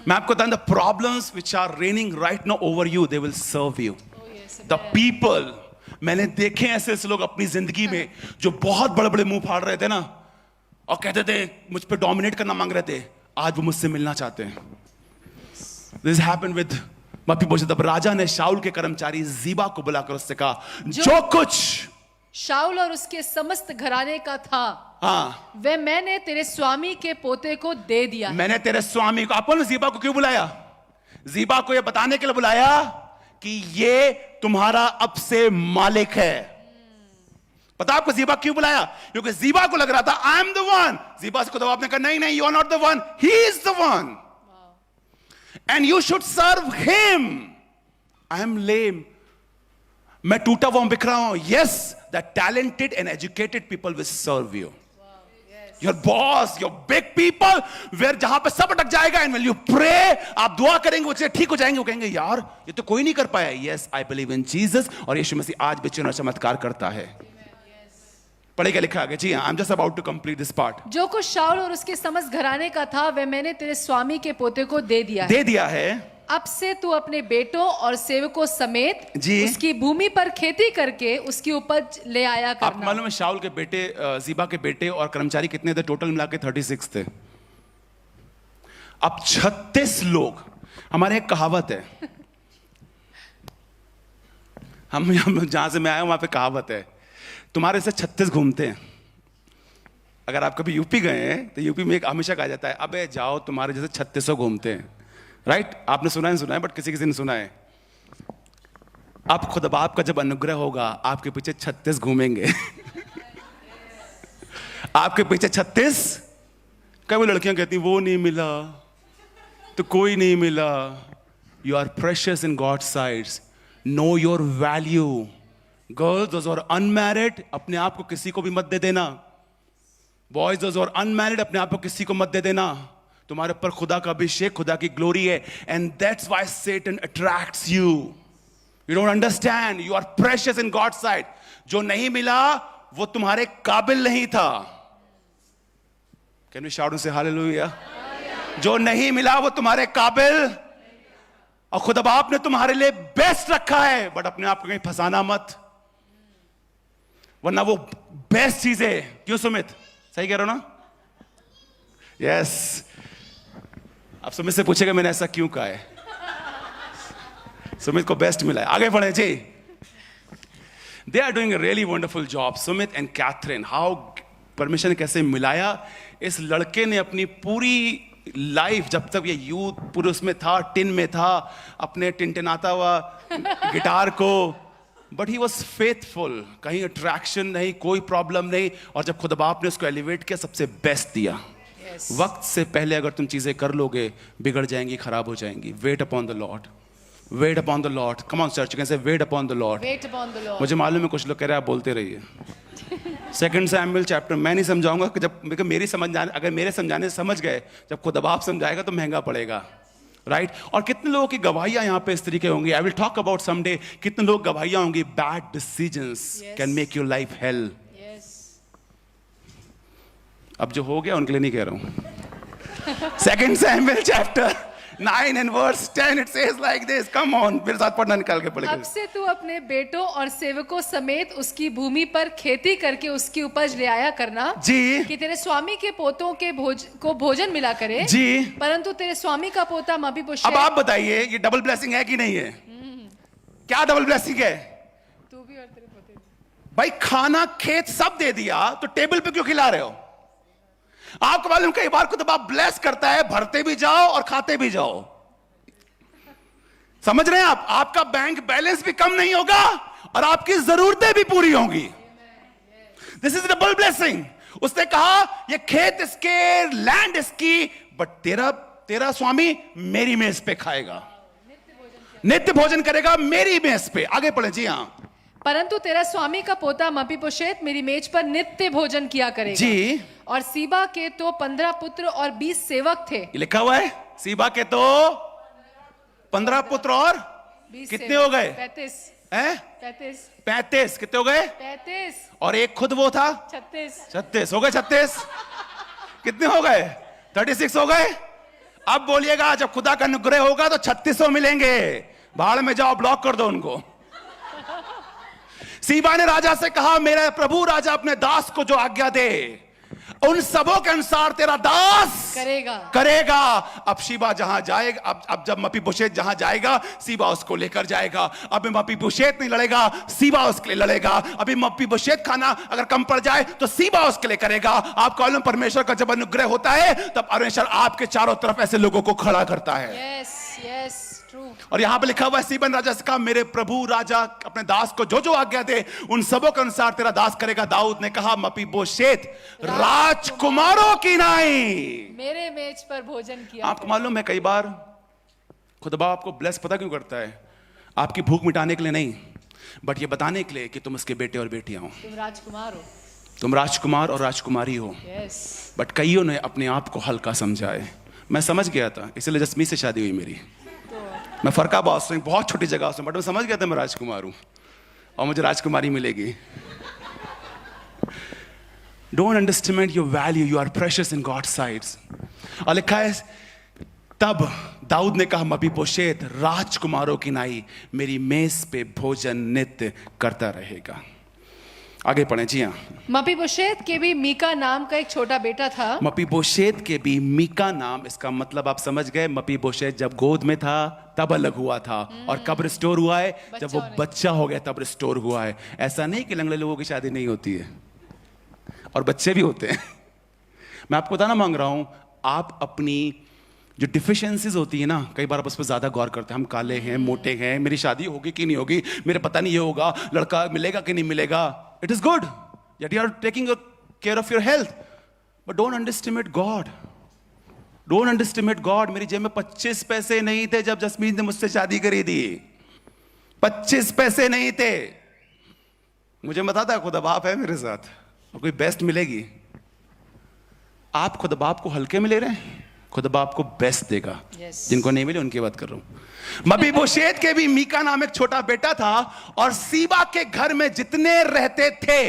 मैं आपको बताऊं, the problems which are raining right now over you, they will serve you. The people, मैंने देखे ऐसे लोग अपनी जिंदगी में जो बहुत बड़े बड़े मुंह फाड़ रहे थे ना, और कहते थे मुझ पे डोमिनेट करना मांग रहे थे, आज वो मुझसे मिलना चाहते हैं. This happened with my people. तब राजा ने शाऊल के कर्मचारी जीबा को बुलाकर उससे कहा, जो कुछ शाऊल और उसके समस्त घराने का था, हाँ, वे मैंने तेरे स्वामी के पोते को दे दिया. मैंने तेरे स्वामी को. आपने जीबा को क्यों बुलाया? जीबा को यह बताने के लिए बुलाया कि ये तुम्हारा अब से मालिक है. पता आपको जीबा क्यों बुलाया? क्योंकि जीबा को लग रहा था I am the one. Ziba को तो आपने कहा नहीं नहीं, you are not the one, he is the one and you should serve him. I am lame, मैं टूटा हुआ बिखरा हूं. Yes, the talented and educated people will serve you. Your boss, your big people, where जहां पे सब अटक जाएगा, एंड व्हेन यू प्रे, आप दुआ करेंगे, वो ठीक हो जाएंगे. वो कहेंगे यार ये तो कोई नहीं कर पाया. Yes, I believe in Jesus, और यीशु मसीह आज भी चिन्ह और चमत्कार करता है. पढ़ेगा लिखा आगे. जी हाँ, I am just about to complete this part. जो कुछ शाऊल और उसके समस्त घराने का था, वह मैंने तेरे स्वामी के पोते को दे दिया है. अब से तू अपने बेटों और सेवकों समेत जी उसकी भूमि पर खेती करके उसकी उपज ले आया करना. आप मालूम है शाऊल के बेटे, जीबा के बेटे और कर्मचारी कितने थे? टोटल मिला के 36 थे. अब 36 लोग. हमारे एक कहावत है, हम जहां से मैं आया हूं वहां पे कहावत है, तुम्हारे से 36 घूमते हैं. अगर आप कभी यूपी गए हैं तो यूपी में एक हमेशा कहा जाता है, अबे जाओ तुम्हारे जैसे 3600 घूमते हैं. राइट? आपने सुना है बट किसी किसी ने सुना है. आप खुद बाप का जब अनुग्रह होगा, आपके पीछे 36 घूमेंगे. आपके पीछे 36. कई लड़कियां कहती वो नहीं मिला तो कोई नहीं मिला. You are precious in God sides. Know your value. Girls, those are unmarried, अपने आप को किसी को भी मत दे देना. बॉयज, दोज आर अनमैरिड, अपने आप को किसी को मत दे देना. तुम्हारे ऊपर खुदा का अभिषेक, खुदा की ग्लोरी है. And that's why Satan attracts you. You don't understand. You are precious in God side. जो नहीं मिला वो तुम्हारे काबिल नहीं था. Can we shout and say hallelujah? जो नहीं मिला वो तुम्हारे काबिल, और खुदा बाप ने तुम्हारे लिए बेस्ट रखा है. बट अपने आप को कहीं फंसाना मत, वरना वो बेस्ट चीज है. क्यों सुमित? सही कह रहे हो ना? यस. आप सुमित से पूछेगा मैंने ऐसा क्यों कहा है. सुमित को बेस्ट मिला है. आगे बढ़े जी. They are doing a really wonderful job. Sumit and Catherine, how permission कैसे मिलाया. इस लड़के ने अपनी पूरी लाइफ, जब तक ये यूथ पूरे उसमें था, टिन में था, अपने टिनटिनाता हुआ गिटार को, बट ही वॉज फेथफुल. कहीं अट्रैक्शन नहीं, कोई प्रॉब्लम नहीं. और जब खुदा बाप ने उसको एलिवेट किया, सबसे बेस्ट दिया. वक्त से पहले अगर तुम चीजें कर लोगे, बिगड़ जाएंगी, खराब हो जाएंगी. Weight upon the Lord. Wait upon the Lord. Come on, church. You can say, wait upon the Lord. Wait upon the Lord. मुझे मालूम है कुछ लोग कह रहे हैं आप बोलते रहिए। सेकंड सैमुएल चैप्टर मैं नहीं समझाऊंगा कि जब मेरी समझाने अगर मेरे समझाने से समझ गए, जब खुद बाप समझाएगा तो महंगा पड़ेगा, राइट? और कितने लोगों की गवाहियां यहाँ पे इस तरीके होंगी, I will talk about someday, कितने लोग गवाहियां होंगी, bad decisions can make your life hell. अब जो हो गया उनके लिए नहीं कह रहा हूं। Second Samuel chapter 9 and verse 10 it says like this. Come on, मेरे साथ पढ़ना निकाल के पढ़ेगा। अब से तू अपने बेटों और सेवकों समेत उसकी भूमि पर खेती करके उसकी उपज ले आया करना जी, कि तेरे स्वामी के पोतों के को भोजन मिला करे जी। परंतु तेरे स्वामी का पोता मपीबोशेत। अब आप बताइए ये डबल ब्लेसिंग है कि नहीं है? क्या डबल ब्लेसिंग है? तू भी और तेरे पोते। भाई खाना खेत सब दे दिया तो टेबल पे क्यों खिला रहे हो? आपको मालूम कई बार खुद बाप ब्लेस करता है, भरते भी जाओ और खाते भी जाओ। समझ रहे हैं आप? आपका बैंक बैलेंस भी कम नहीं होगा और आपकी जरूरतें भी पूरी होंगी। This is double blessing. उसने कहा ये खेत इसके, लैंड इसकी, बट तेरा स्वामी मेरी मेज पे खाएगा, नित्य भोजन करेगा मेरी मेज पे। आगे पढ़े जी। हाँ, परंतु तेरा स्वामी का पोता मपीबोशेत मेरी मेज पर नित्य भोजन किया करेगा जी। और सीबा के तो 15 पुत्र और 20 सेवक थे। ये लिखा हुआ है, सीबा के तो 15 पुत्र और 20 कितने हो गए? 35 हैं? 35 35 कितने हो गए? 35 और एक खुद वो था 36 हो गए। 36 कितने हो गए? 36 हो गए। अब बोलिएगा जब खुदा का अनुग्रह होगा तो 3600 मिलेंगे। भाड़ में जाओ, ब्लॉक कर दो उनको। सीबा ने राजा से कहा मेरा प्रभु राजा अपने दास को जो आज्ञा दे उन सबों के अनुसार तेरा दास करेगा। अब सीबा जहां जाएगा, अब जब मपीबोशेत जहां जाएगा सीबा उसको लेकर जाएगा। अब मपीबोशेत नहीं लड़ेगा, सीबा उसके लिए लड़ेगा। अभी मपीबोशेत खाना अगर कम पड़ जाए तो सीबा उसके लिए करेगा। आपको मालूम परमेश्वर का जब अनुग्रह होता है तब परमेश्वर आपके चारों तरफ ऐसे लोगों को खड़ा करता है। yes, true. और यहां पे लिखा हुआ है सीबा ने राजा से कहा मेरे प्रभु राजा अपने दास को जो जो आज्ञा दे उन सबों के अनुसार तेरा दास करेगा। दाऊद ने कहा मपीबोशेत राजकुमारों की नाई मेरे मेज पर भोजन किया। आपको मालूम है कई बार खुदा आपको ब्लेस पता क्यों करता है? आपकी भूख मिटाने के लिए नहीं, बट ये बताने के लिए कि तुम उसके बेटे और बेटियां हो, तुम राजकुमार हो, तुम राजकुमार और राजकुमारी हो। बट कईयों ने अपने आप को हल्का समझा है। मैं समझ गया था, इसलिए जस्मी से शादी हुई मेरी। मैं फरकाबाद से, बहुत छोटी जगह से, बट मैं समझ गया था मैं राजकुमार हूं और मुझे राजकुमारी मिलेगी। Don't underestimate your value, you are precious in God's sights. और लिखा है तब दाऊद ने कहा मपीबोशेत राजकुमारों की नाई मेरी मेज पे भोजन नित्य करता रहेगा। आगे पढ़ें जी। हाँ, मपीबोशेत के भी मीका नाम का एक छोटा बेटा था। मपीबोशेत के भी मीका नाम, इसका मतलब आप समझ गए। मपीबोशेत जब गोद में था तब अलग हुआ था, और कब रिस्टोर हुआ है? जब वो बच्चा हो गया तब रिस्टोर हुआ है। ऐसा नहीं कि लंगड़े लोगों की शादी नहीं होती है, और बच्चे भी होते हैं। मैं आपको बताना मांग रहा हूं, आप अपनी जो डिफिशियंसीज होती है ना, कई बार आप उस पर ज्यादा गौर करते हैं। हम काले हैं, मोटे हैं, मेरी शादी होगी कि नहीं होगी, मेरे पता नहीं ये होगा, लड़का मिलेगा कि नहीं मिलेगा। It is good that you are taking care of your health, but don't underestimate God. Don't underestimate God. मेरी जेब में 25 पैसे नहीं थे जब जसमीन ने मुझसे शादी करी थी। 25 पैसे नहीं थे। मुझे बता था खुदा बाप है मेरे साथ और कोई बेस्ट मिलेगी। आप खुदा बाप को हल्के में ले रहे हैं, खुदा बाप को बेस्ट देगा। जिनको नहीं मिले उनकी बात कर रहा हूं। मपीबोशेत के भी मीका नाम एक छोटा बेटा था, और सीबा के घर में जितने रहते थे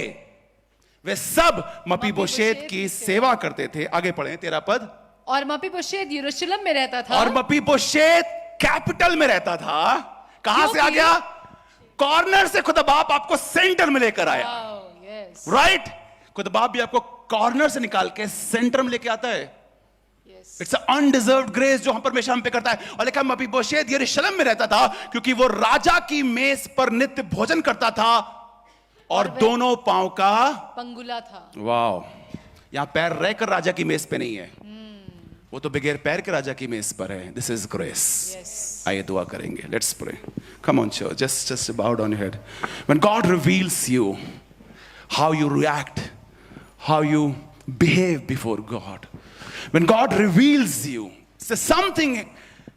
वे सब मपीबोशेत की सेवा करते थे। आगे पढ़ें 13 पद। और मपीबोशेत यरूशलेम में रहता था, और मपीबोशेत कैपिटल में रहता था। कहां से आ गया? कॉर्नर से खुदा बाप आपको सेंटर में लेकर आया। राइट? खुदा बाप भी आपको कॉर्नर से निकाल के सेंटर में लेके आता है। इट्स अनडिजर्व्ड ग्रेस जो हम परमेश्वर हम पे करता है। और लिखा मपीबोशेत यरूशलेम में रहता था क्योंकि वो राजा की मेज पर नित्य भोजन करता था और दोनों पांव का पंगुला था। वाओ, यहां पैर रहकर राजा की मेज पे नहीं है, वो तो बगैर पैर के राजा की मेज पर है। This is grace. आइए दुआ करेंगे। Let's pray. Come on church, just bow down your head. When God reveals you how you react, how you behave before God, when God reveals you, so something